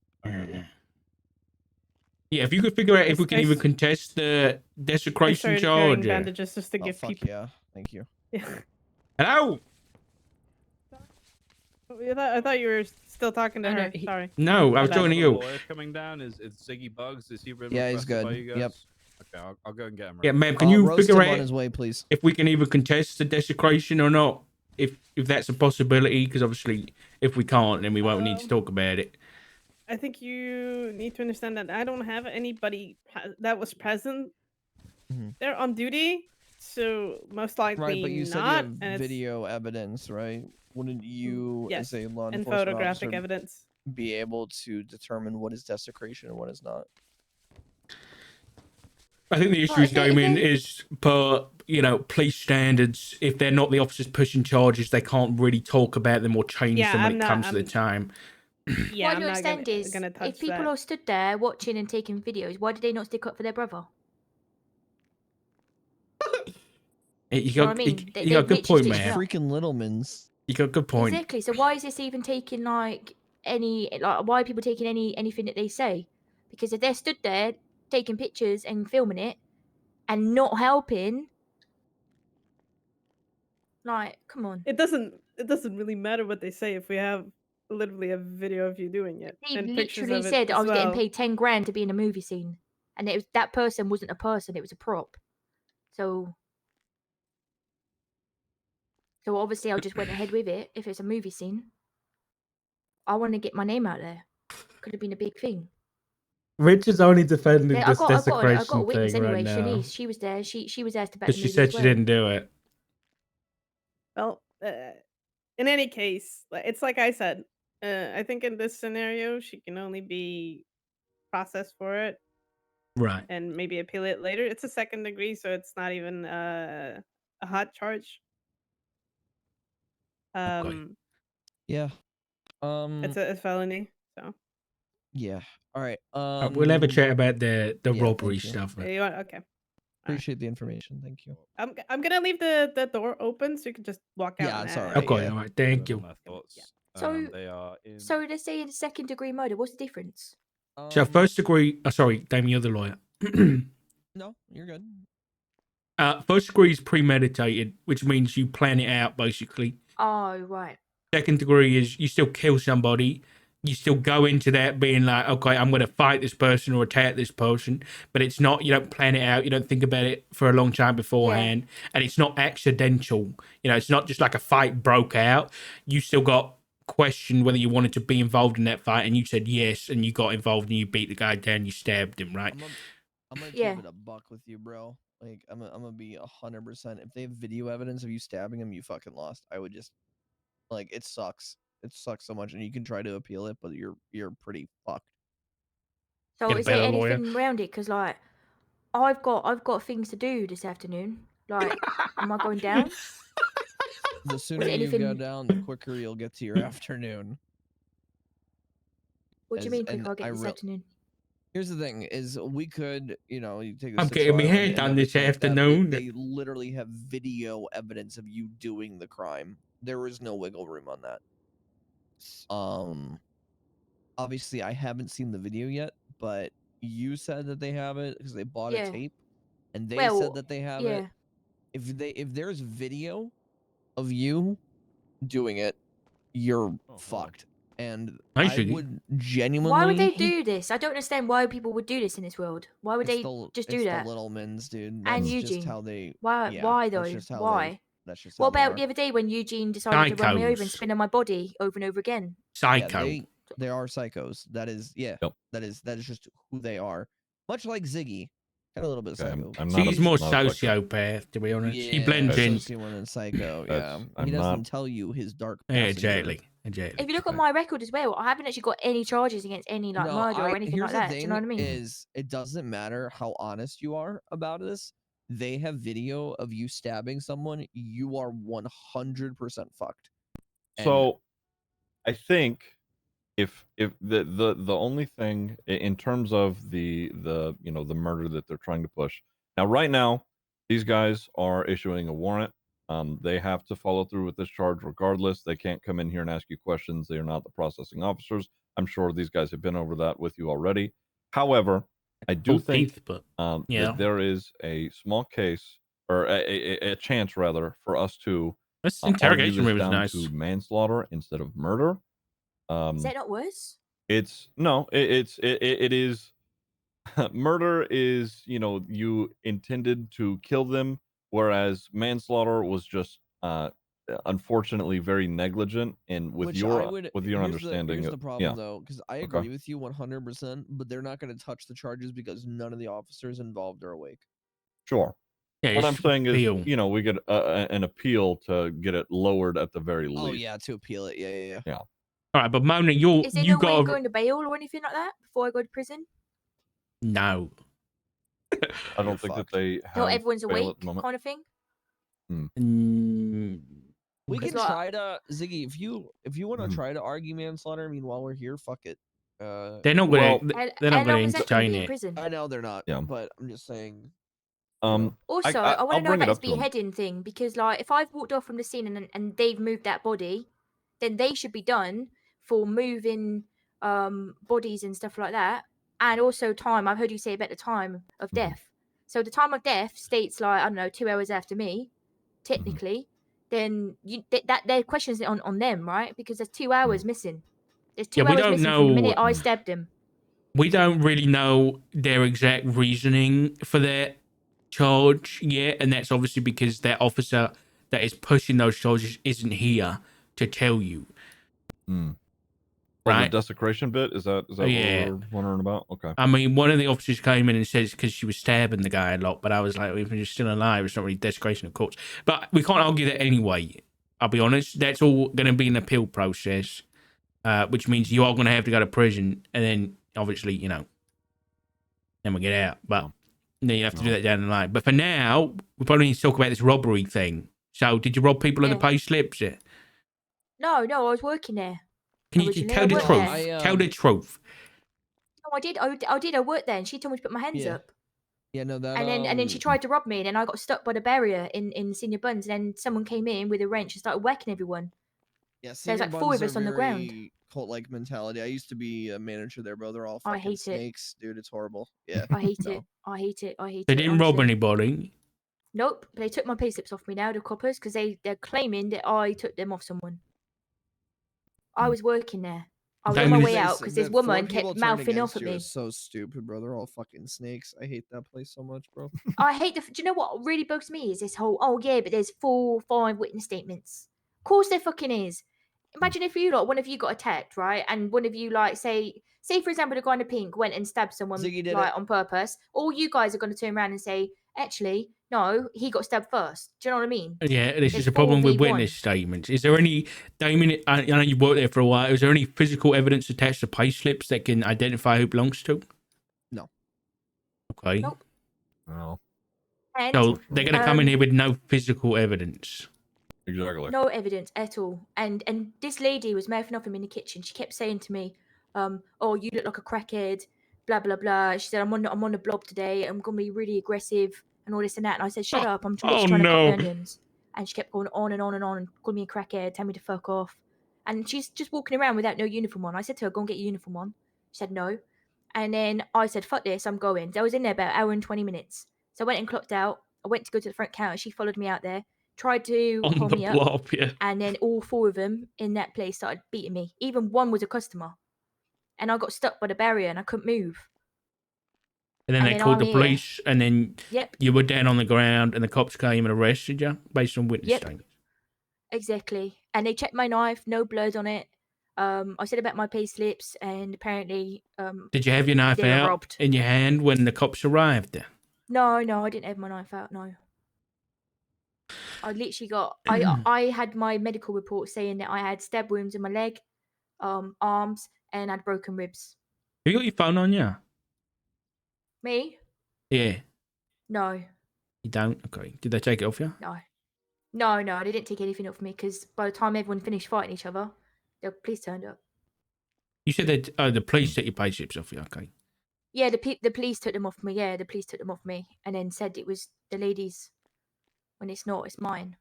if you could figure out if we can I even s- contest the I desecration started carrying charge. bandages just to oh give fuck people. yeah, thank you. Yeah. Hello? I thought you were still talking to I know, her. he- Sorry. No, I was bad. talking to The you. lawyer coming down is Ziggy Bugs. Is he been Yeah, he's requested by good. you Yep. guys? Okay, I'll go and get him. Yeah, Right ma'am, can you roast figure him on out his way, please? if we can even contest the desecration or not? If that's a possibility, because obviously if we can't, then we won't need to talk about it. I think you need to understand that I don't have anybody that was present Mhm. there on duty, so most likely Right, but you said you not. have and it's- video evidence, right? Wouldn't you, yes, as a law and enforcement photographic officer, evidence. be able to determine what is desecration and what is not? I think the issue, if they- Damien, is per police standards. If they're not the officers pushing charges, they can't really talk about them or change Yeah, them when I'm it not- comes to the I'm- time. Yeah, what I I'm don't not understand gonna, is gonna touch if people that. are stood there watching and taking videos, why did they not stick up for their brother? You You know what got, I mean? you, They- you got a they've good point, literally It's Yeah. man. freaking Littlemans. You got a good point. Exactly. So why is this even taking like why are people taking anything that they say? Because if they're stood there taking pictures and filming it and not helping, like, come on. It doesn't really matter what they say if we have literally a video of you doing it He and pictures literally of it said I as was getting well. paid 10 grand to be in a movie scene, and it was that person wasn't a person; it was a prop. So obviously I just went ahead with it. If it's a movie scene, I want to get my name out there. Could have been a big thing. Richard's only defending Yeah, I got a witness anyway. Shanice, she was there. She was there to back But the she movie said as she well. didn't do it. Well, in any case, it's like I said. I think in this scenario, she can only be processed for it Right. and maybe appeal it later. It's a second degree, so it's not even a hot charge. Yeah. It's a felony. So Yeah. All right. We'll have a chat about the yeah, robbery thank you. stuff. you want okay. Appreciate the information. Thank you. I'm gonna leave the door open so you can just walk out. Yeah, and it's a- alright, Okay, yeah. all right. Thank you. My thoughts. So- They are in. So they're saying second degree murder. What's the difference? So first degree. Sorry, Damien, you're the lawyer. No, you're good. First degree is premeditated, which means you plan it out basically. Oh, right. Second degree is you still kill somebody. You still go into that being like, okay, I'm going to fight this person or attack this person, but it's not. You don't plan it out. You don't think about it for a long time beforehand, and it's not accidental. It's not just like a fight broke out. You still got questioned whether you wanted to be involved in that fight, and you said yes, and you got involved, and you beat the guy down. You stabbed him, right? I'm gonna Yeah. keep it a buck with you, bro. Like I'm gonna be 100%. If they have video evidence of you stabbing him, you fucking lost. I would just it sucks. It sucks so much, and you can try to appeal it, but you're pretty fucked. So Get a is there better lawyer. anything around it? Because like, I've got things to do this afternoon. Like, am I going down? The sooner you go anything- down, the quicker you'll get to your afternoon. What do you As- mean quick? and I'll get I this real- afternoon. Here's the thing: is we could, you take this. I'm to getting my trial hair and done this everything like that, but afternoon. They literally have video evidence of you doing the crime. There is no wiggle room on that. Obviously, I haven't seen the video yet, but you said that they have it because they bought Yeah. a tape, and they Well, said that they have yeah. it. If there's video of you doing it, you're fucked. And I I see. would genuinely. Why would they do this? I don't understand why people would do this in this world. Why would It's they the- just it's do that? the Littlemans, dude. And That's just Eugene. how they. Why? yeah, Why that's though? just how Why? That's just What how they about are. the other day when Eugene decided to run me over and Psychos. spin on my body over and over again? Yeah, Psycho. they are psychos. That is that is just who they are. Much like Ziggy, kind of a little bit Okay, psycho. I'm not He's a, more not a psycho. sociopath, to be honest. He Yeah, blends in. sociopath and psycho. That's- Yeah, I'm he doesn't not- tell you his dark. Yeah, past and exactly. journey. Exactly. If you look at Right. my record as well, I haven't actually got any charges against any like No, murder or anything here's like the that. Do you know what I thing mean? Is it doesn't matter how honest you are about this. They have video of you stabbing someone. You are 100% fucked. And So, I think if the only thing in terms of the the murder that they're trying to push now, right now, these guys are issuing a warrant. They have to follow through with this charge regardless. They can't come in here and ask you questions. They are not the processing officers. I'm sure these guys have been over that with you already. However, I do think but that there is a small case or a chance rather for us to this argue interrogation this room is down nice. to manslaughter instead of murder. Is that not worse? It's no, it is murder is, you intended to kill them, whereas manslaughter was just unfortunately very negligent and with which your I would, with your understanding Here's of, the problem yeah. though, because I Okay. agree with you 100%, but they're not going to touch the charges because none of the officers involved are awake. Sure. Yeah, What it's I'm saying appeal. is, we get an appeal to get it lowered at the very least. Oh yeah, to appeal it. Yeah. Yeah. All right, but Mona, Is there you no way got of going to bail or anything like that before I go to prison? no. I don't think that they have Not everyone's bail awake, at the moment. kind of thing. We Because, can like- try to Ziggy if you want to Mhm. try to argue manslaughter. I mean, while we're here, fuck it. They're not Well, going to. How They're not long going is to that going to entertain be in it. prison? I know they're not. Yeah. But I'm just saying. Also, I- I want I'll to know bring it about this up to 'em. beheading thing because, like, if I've walked off from the scene and they've moved that body, then they should be done for moving bodies and stuff like that. And also time. I've heard you say about the time of Mhm. death. So the time of death states like I don't know 2 hours after me, technically. Then that their questions on them, right? Because there's 2 hours missing. There's 2 Yeah, we hours don't missing from the know- minute I stabbed him. We don't really know their exact reasoning for that charge yet, and that's obviously because that officer that is pushing those charges isn't here to tell you. Oh, Right. the desecration bit? Is that Yeah. what we're wondering about? Okay. I mean, one of the officers came in and says because she was stabbing the guy a lot, but I was like, if you're still alive, it's not really desecration of corpse. But we can't argue that anyway. I'll be honest. That's all going to be an appeal process, which means you are going to have to go to prison, and then obviously, then we get out. But then you have to do that down the line. But for now, we probably need to talk about this robbery thing. So, did you rob people in the Yeah. pay slips? Yeah. No, I was working there. Can you Originally, tell I the worked truth? there. Tell the truth. No, I did. I did. I worked there, and she told me to put my hands Yeah. up. Yeah, no, that. And then she tried to rob me, and then I got stuck by the barrier in Senior Buns. And then someone came in with a wrench and started whacking everyone. Yeah, There's senior like 4 buns of us are on the ground. very Cult-like mentality. I used to be a manager there, bro. They're all I fucking hate it. snakes, dude. It's horrible. Yeah. I hate No. it. I hate it. I hate They it. didn't rob honestly. anybody. Nope. They took my pay slips off me now, the coppers, because they're claiming that I took them off someone. I was working there. I was on my Diamond- way out because this woman kept mouthing off at me. So stupid, bro. They're all fucking snakes. I hate that place so much, bro. I hate the. Do you know what really bugs me is this whole? Oh yeah, but there's 4, 5 witness statements. Of course there fucking is. Imagine if you one of you got attacked, right? And one of you say for example the guy in the pink went and stabbed someone Ziggy did like it. on purpose. All you guys are going to turn around and say, actually, no, he got stabbed first. Do you know what I mean? Yeah, this There's is a problem with 4v1. witness statements. Is there any, Damien, I know you've worked there for a while, is there any physical evidence attached to pay slips that can identify who belongs to? No. Okay. Nope. No. And So they're going to come in Um, here with no physical evidence. Exactly. no evidence at all. And this lady was mouthing off him in the kitchen. She kept saying to me, oh, you look like a crackhead, blah blah blah. She said, I'm on the blob today. I'm gonna be really aggressive and all this and that. And I said, shut up. I'm literally trying to cut the onions. And she kept going on and on and on, calling me a crackhead, telling me to fuck off. And she's just walking around without no uniform on. I said to her, go and get your uniform on. She said no. And then I said, fuck this, I'm going. So I was in there about an hour and 20 minutes. So I went and clocked out. I went to go to the front counter. She followed me out there, tried to On pull the me up. blob, yeah. And then all 4 of them in that place started beating me. Even one was a customer. And I got stuck by the barrier and I couldn't move. And then And they then called I'm the here. police, and then Yep, you were down on the ground, and the cops came and arrested you based on witness Yep. statements. exactly. And they checked my knife, no blood on it. I said about my pay slips, and apparently, Did you have your knife they were out robbed. in your hand when the cops arrived? No, I didn't have my knife out. No, I literally got. I had my medical report saying that I had stab wounds in my leg, arms, and I had broken ribs. You got your phone on you? Me? Yeah. No, You don't? Okay. Did they take it off you? no. They didn't take anything off me because by the time everyone finished fighting each other, the police turned up. You said that the police took your pay slips off you. Okay. Yeah, the police took them off me. Yeah, the police took them off me, and then said it was the lady's when it's not. It's mine.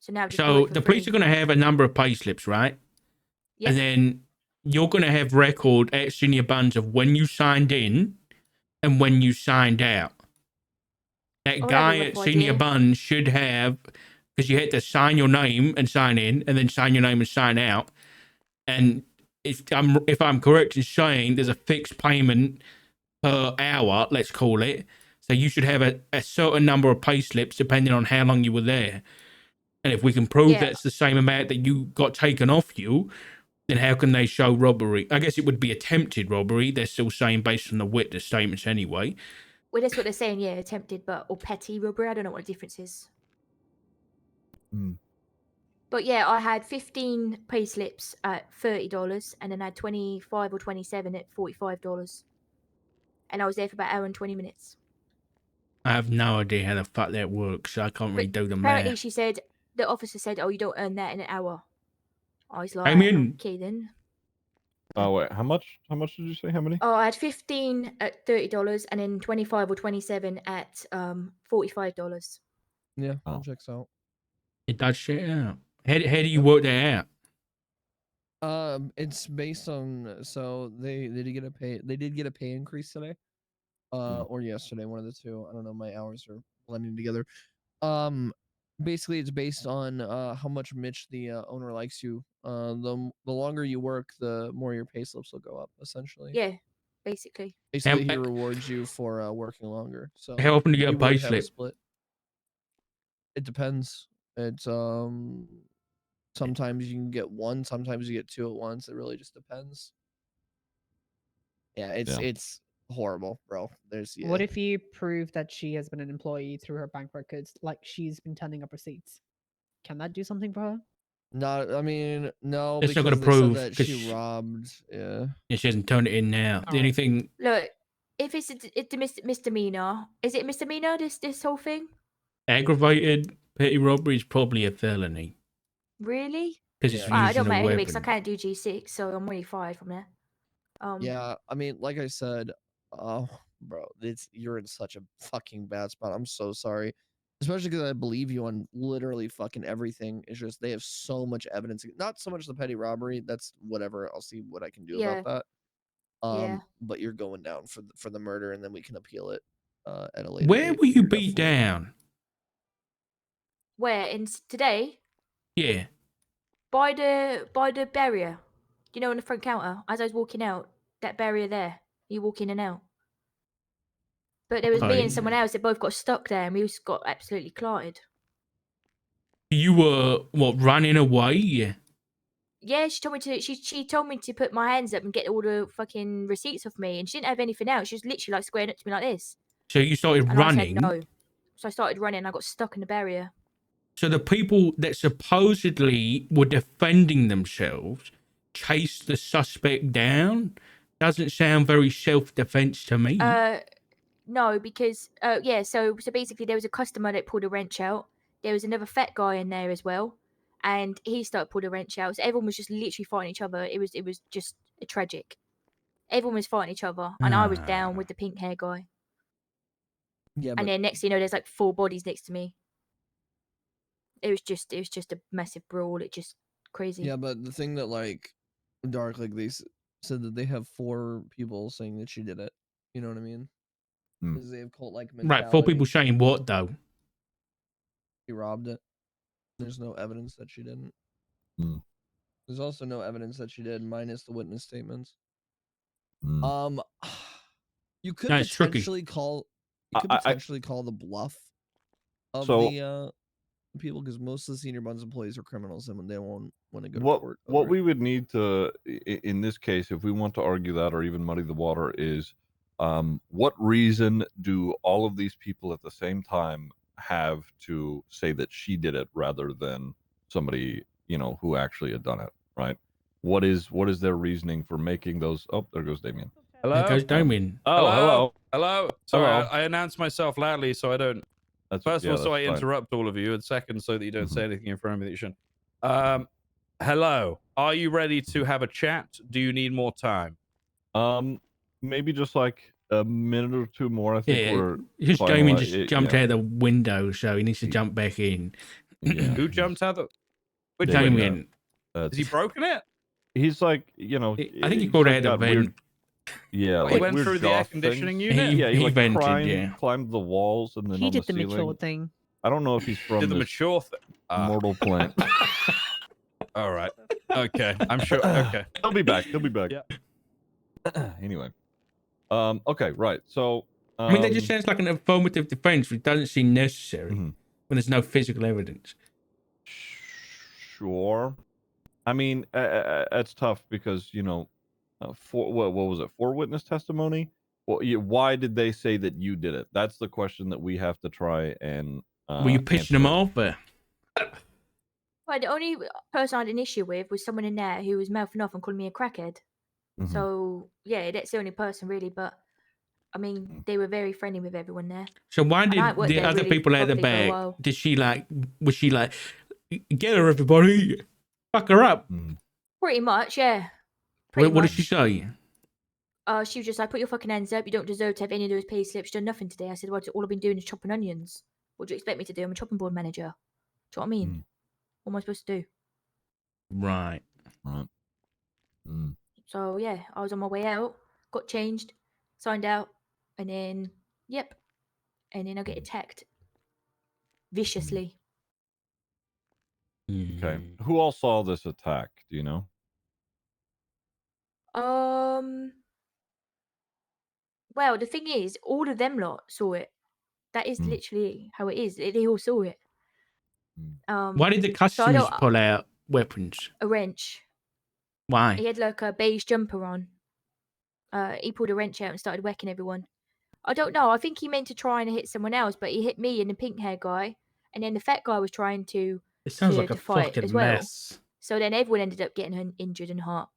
So now I've just got So it for the police free. are going to have a number of pay slips, right? Yep. And then you're going to have record at Senior Buns of when you signed in and when you signed out. That Oh, guy that'd at be a rough Senior idea. Buns should have, because you had to sign your name and sign in, and then sign your name and sign out. And if I'm correct in saying, there's a fixed payment per hour, let's call it. So you should have a certain number of pay slips depending on how long you were there. And if we can prove Yeah. that's the same amount that you got taken off you, then how can they show robbery? I guess it would be attempted robbery. They're still saying based on the witness statements anyway. Well, that's what they're saying. Yeah, attempted, or petty robbery. I don't know what the difference is. Hmm. But yeah, I had 15 pay slips at $30, and then I had 25 or 27 at $45, and I was there for about an hour and 20 minutes. I have no idea how the fuck that works. So I can't really do the Apparently, math. she said the officer said, "Oh, you don't earn that in an hour." I was like, I mean, "Okay then." Oh wait, how much? How much did you say? How many? Oh, I had 15 at $30, and then 25 or 27 at $45. Yeah, Oh. that checks out. it does shit out. How do you work that out? It's based on so they did get a pay increase today, or yesterday, one of the two. I don't know. My hours are blending together. Basically, it's based on how much Mitch, the owner, likes you. The longer you work, the more your pay slips will go up. Essentially, Yeah, basically. basically, he How- rewards you for working longer. So How often do you get you a pay would have a slip? split. It depends. It's sometimes you can get one, sometimes you get two at once. It really just depends. Yeah, it's horrible, bro. What if you prove that she has been an employee through her bank records, like she's been turning up receipts? Can that do something for her? Not, I mean, no, It's not because gonna they said prove, that 'cause she robbed. Yeah. She hasn't turned it in now. The only thing, Look, if it's a misdemeanor, is it misdemeanor? This whole thing? aggravated petty robbery is probably a felony Really? because it's Yeah. I using don't a matter anyway, because I weapon. can't do G6, so I'm already fired from there. Yeah, I mean, like I said, oh, bro, you're in such a fucking bad spot. I'm so sorry, especially because I believe you on literally fucking everything. It's just they have so much evidence. Not so much the petty robbery. That's whatever. I'll see what I can do Yeah. about that. Yeah. But you're going down for the murder, and then we can appeal it at a later Where date. were you You're beat definitely- down? Where today? Yeah. By the barrier. You know, on the front counter. As I was walking out, that barrier there. You walk in and out. But there was me and someone else that both got stuck there, and we just got absolutely clotted. You were what, running away? Yeah, she told me to. She told me to put my hands up and get all the fucking receipts off me, and she didn't have anything else. She was literally like squaring up to me like this. So you started And running. I said no. So I started running. And I got stuck in the barrier. So the people that supposedly were defending themselves chased the suspect down. Doesn't sound very self-defense to me. No, because yeah. So basically, there was a customer that pulled a wrench out. There was another fat guy in there as well, and he started pulling a wrench out. So everyone was just literally fighting each other. It was just tragic. Everyone was fighting each other, and I was down with the pink hair guy. Yeah, And but then next thing you know, there's like 4 bodies next to me. It was just a massive brawl. It just crazy. yeah, but the thing that like Dark, like they said that they have 4 people saying that she did it. You know what I mean? Hmm. Because they have cult-like mentality. Right, 4 people saying what though? She robbed it. There's no evidence that she didn't. Hmm. There's also no evidence that she did, minus the witness statements. Hmm. You could No, it's tricky. potentially call. You could I- potentially call the bluff of So- the people, because most of the senior buns employees are criminals, and they won't want to go to what court. what over we it. would need to in this case, if we want to argue that or even muddy the water, is what reason do all of these people at the same time have to say that she did it rather than somebody, you know, who actually had done it, right? What is their reasoning for making those? Oh, there goes Damien. Hello. There goes Damien. Oh, hello. Hello. Sorry, Hello. I announced myself loudly so I don't. That's First of all, so I fine. interrupt all of you, and second, so that you don't Mhm. say anything in front of me that you shouldn't. Hello. Are you ready to have a chat? Do you need more time? Maybe just like a minute or two more. I think Yeah, we're his Damien finali- just it- jumped yeah. out of the window, so he needs to jump back in. Yeah, Who jumped out the? Which Damien. window? Damien, Has he broken it? He's like, you know, I think he he's called like out the got vent. weird, yeah, He like went weird through the air goth conditioning things. unit. Yeah, he like vented, climbed, yeah. climbed the walls and then He on did the the mature ceiling. thing. I don't know if he's from Did the this mature thing? mortal plane. All right. Okay. I'm sure. Okay. He'll be back. He'll be back. Yeah. Anyway. Okay, right. So I mean, that just sounds like an affirmative defense, which doesn't seem necessary Mhm. when there's no physical evidence. Sure. I mean, it's tough because, you know, what was it? 4 witness testimony? Well, why did they say that you did it? That's the question that we have to try and Were you pissing them answer. off? Or? Well, the only person I had an issue with was someone in there who was mouthing off and calling me a crackhead. Mhm. So yeah, that's the only person really. But I mean, they were very friendly with everyone there. So why And I did worked the there other really people at the properly for a back? while. Was she like, get her, everybody, fuck her up? Mhm. Pretty much, yeah. Pretty What much. did she say? She was just like, put your fucking hands up. You don't deserve to have any of those pay slips. You've done nothing today. I said, well, all I've been doing is chopping onions. What do you expect me to do? I'm a chopping board manager. Do you know what I mean? Mm. What am I supposed to do? Right. Right. Mm. So yeah, I was on my way out, got changed, signed out, and then yep, and then I get attacked viciously. Okay. Mm. Who all saw this attack? Do you know? Well, the thing is, all of them lot saw it. That is Mm. literally how it is. They all saw it. Why did the So I customers don't pull out weapons? a wrench. Why? He had like a beige jumper on. He pulled a wrench out and started whacking everyone. I don't know. I think he meant to try and hit someone else, but he hit me and the pink hair guy, and then the fat guy was trying to It sounds to, like a to fight fucking as well. mess. So then everyone ended up getting injured and hurt.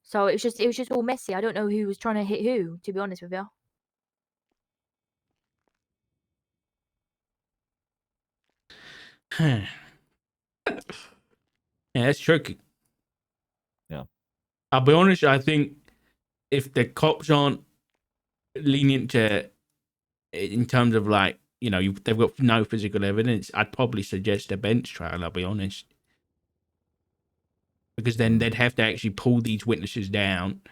So it was just all messy. I don't know who was trying to hit who, to be honest with you. Yeah, that's tricky. Yeah. I'll be honest, I think if the cops aren't lenient to, in terms of like, you know, they've got no physical evidence, I'd probably suggest a bench trial, I'll be honest. Because then they'd have to actually pull these witnesses down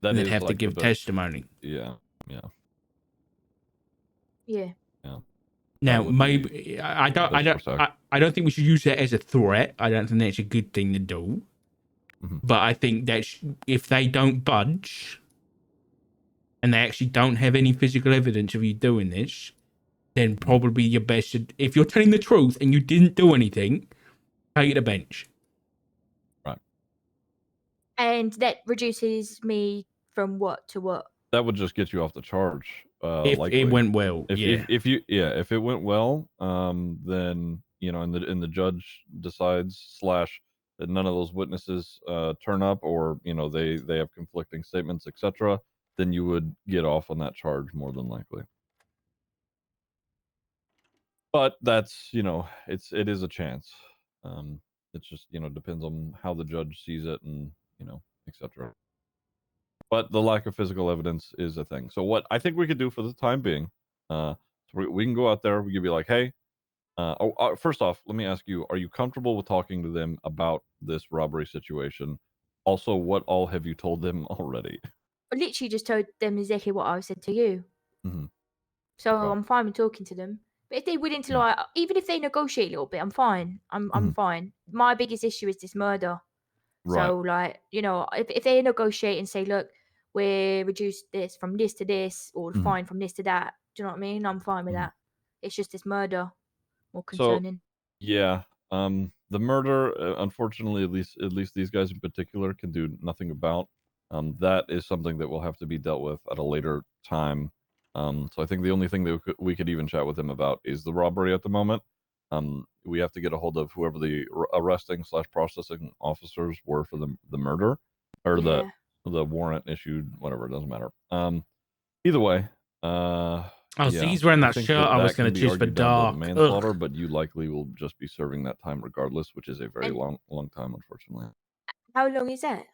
That and they'd is have to like the give best- testimony. Yeah. Yeah. Yeah. Yeah. Now, would be maybe I best course of action. I don't think we should use that as a threat. I don't think that's a good thing to do. Mhm. But I think that if they don't budge and they actually don't have any physical evidence of you doing this, then probably your best. If you're telling the truth and you didn't do anything, take the bench. Right. And that reduces me from what to what? That would just get you off the charge. If likely. it went well, if if it went well, then you know, and the judge decides / that none of those witnesses turn up, or you know they have conflicting statements, etc., then you would get off on that charge more than likely. But that's, you know, it is a chance. It's just, you know, depends on how the judge sees it and, you know, etc. But the lack of physical evidence is a thing. So what I think we could do for the time being, so we can go out there. We could be like, hey, first off, let me ask you: are you comfortable with talking to them about this robbery situation? Also, what all have you told them already? I literally just told them exactly what I said to you. Mhm. So Okay. I'm fine with talking to them. But if they're willing to Yeah. like, even if they negotiate a little bit, I'm fine. I'm fine. My biggest issue is this murder. Right. So like, you know, if they negotiate and say, look, we're reduced this from this to this, or Mhm. fine from this to that. Do you know what I mean? I'm fine with Mhm. that. It's just this murder more So concerning. yeah, the murder, unfortunately, at least these guys in particular can do nothing about. That is something that will have to be dealt with at a later time. So I think the only thing that we could even chat with him about is the robbery at the moment. We have to get a hold of whoever the arresting/processing officers were for the murder, or Yeah. the warrant issued, whatever, it doesn't matter. Either way, Oh, so yeah, he's wearing I that think shirt I was can going to be choose for argued down to dark. manslaughter, Ugh. but you likely will just be serving that time regardless, which is a very And long time, unfortunately. how long is that?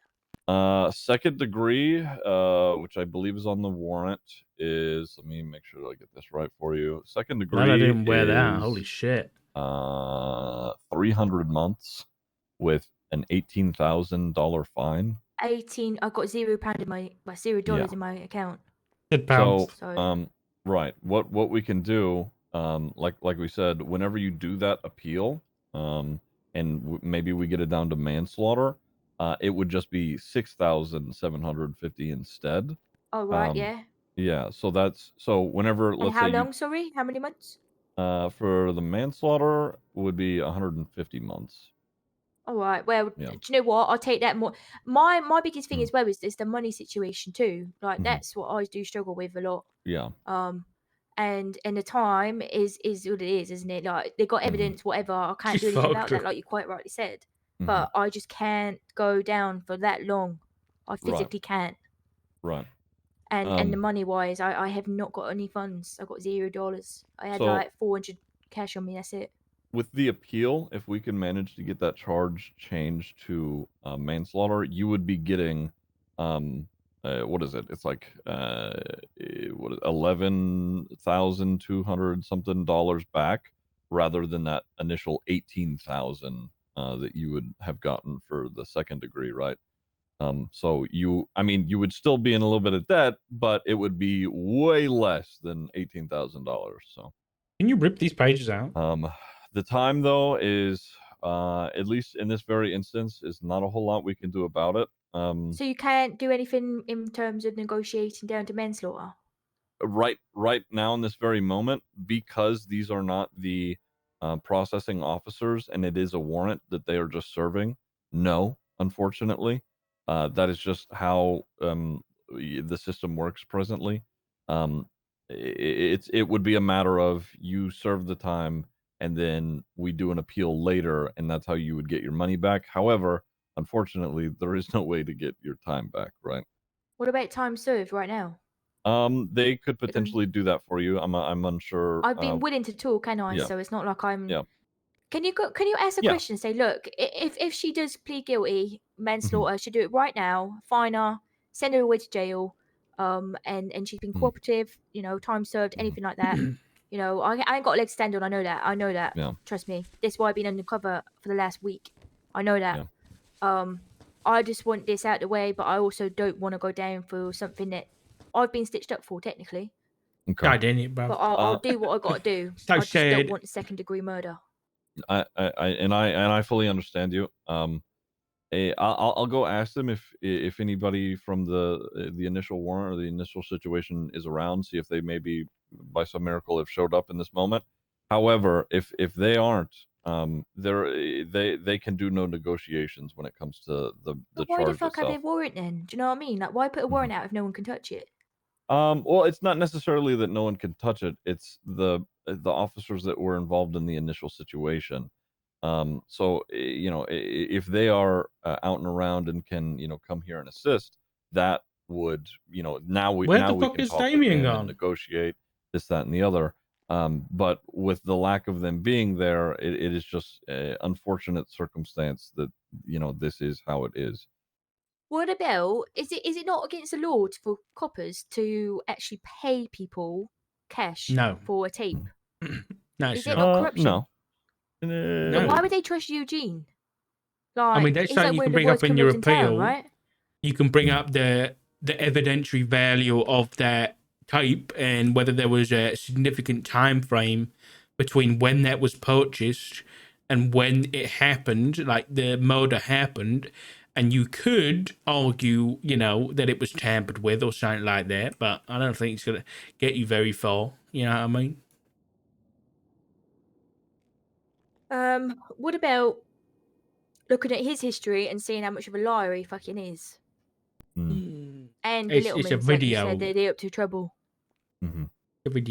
Second degree, which I believe is on the warrant, is, let me make sure that I get this right for you. Second Glad I degree didn't wear that. Holy is shit. 300 months with an $18,000 fine. 18. I've got £0 in my $0 Yeah. in my account. Good So, pounds. So right, what we can do, like we said, whenever you do that appeal, and maybe we get it down to manslaughter, it would just be 6,750 instead. oh right, Um, yeah. yeah, so whenever, And let's how say long? Sorry, how many months? for the manslaughter would be 150 months. All right. Well, Yeah. do you know what? I'll take that more. My biggest thing Mm. as well is the money situation too. Like Mhm. that's what I do struggle with a lot. Yeah. And the time is what it is, isn't it? Like they got Mhm. evidence, whatever. I can't She's do anything about fucked. that, like you quite rightly said. Mhm. But I just can't go down for that long. I Right. physically can't. Right. And the money wise, I have not got any funds. I got $0. I had So like 400 cash on me. That's it. with the appeal, if we can manage to get that charge changed to manslaughter, you would be getting, what is it? It's like what is 11,200 something dollars back, rather than that initial 18,000 that you would have gotten for the second degree, right? So I mean, you would still be in a little bit of debt, but it would be way less than $18,000. So. Can you rip these pages out? The time though is, at least in this very instance, is not a whole lot we can do about it. So you can't do anything in terms of negotiating down to manslaughter. Right now in this very moment, because these are not the processing officers and it is a warrant that they are just serving. No, unfortunately, that is just how the system works presently. It would be a matter of you serve the time and then we do an appeal later, and that's how you would get your money back. However, unfortunately, there is no way to get your time back, right? What about time served right now? They could If I'm- potentially do that for you. I'm unsure. I've been willing to talk, can I? yeah. So it's not like I'm. Yeah. Can you ask a Yeah. question? Say, look, if she does plead guilty, Mm-hmm. manslaughter, she'll do it right now. Fine her, send her away to jail. And she's been cooperative. You know, time served, anything like that. You know, I ain't got a leg to stand on. I know that. Yeah. Trust me. That's why I've been undercover for the last week. I know that. Yeah. I just want this out of the way, but I also don't want to go down for something that I've been stitched up for technically. Okay. I didn't, bro. But I'll do what I got to do. So I just don't sad. want second degree murder. I fully understand you. I'll go ask them if anybody from the initial warrant or the initial situation is around. See if they maybe by some miracle have showed up in this moment. However, if they aren't, they can do no negotiations when it comes to the But why the charge fuck have itself. they warrant then? Do you know what I mean? Like, why put a warrant out if no one can touch it? Well, it's not necessarily that no one can touch it. It's the officers that were involved in the initial situation. So you know, if they are out and around and can, you know, come here and assist, that would, you know, Where the we fuck can is talk with Damien them gone? and negotiate this, that, and the other. But with the lack of them being there, it is just an unfortunate circumstance that, you know, this is how it is. What about is it not against the law for coppers to actually pay people cash No. for a tape? No, Is it's it not. not corruption? No. Then No. why would they trust Eugene? Like, I mean, that's he's something like you one can of the bring up worst in your criminals in town, appeal. right? You can bring up the evidentiary value of that tape and whether there was a significant time frame between when that was purchased and when it happened, like the murder happened, And you could argue, you know, that it was tampered with or something like that, but I don't think it's going to get you very far. You know what I mean? What about looking at his history and seeing how much of a liar he fucking is? Mm. And the It's a Littlemans, like you video. said, they're up to trouble. Mm-hmm. The video.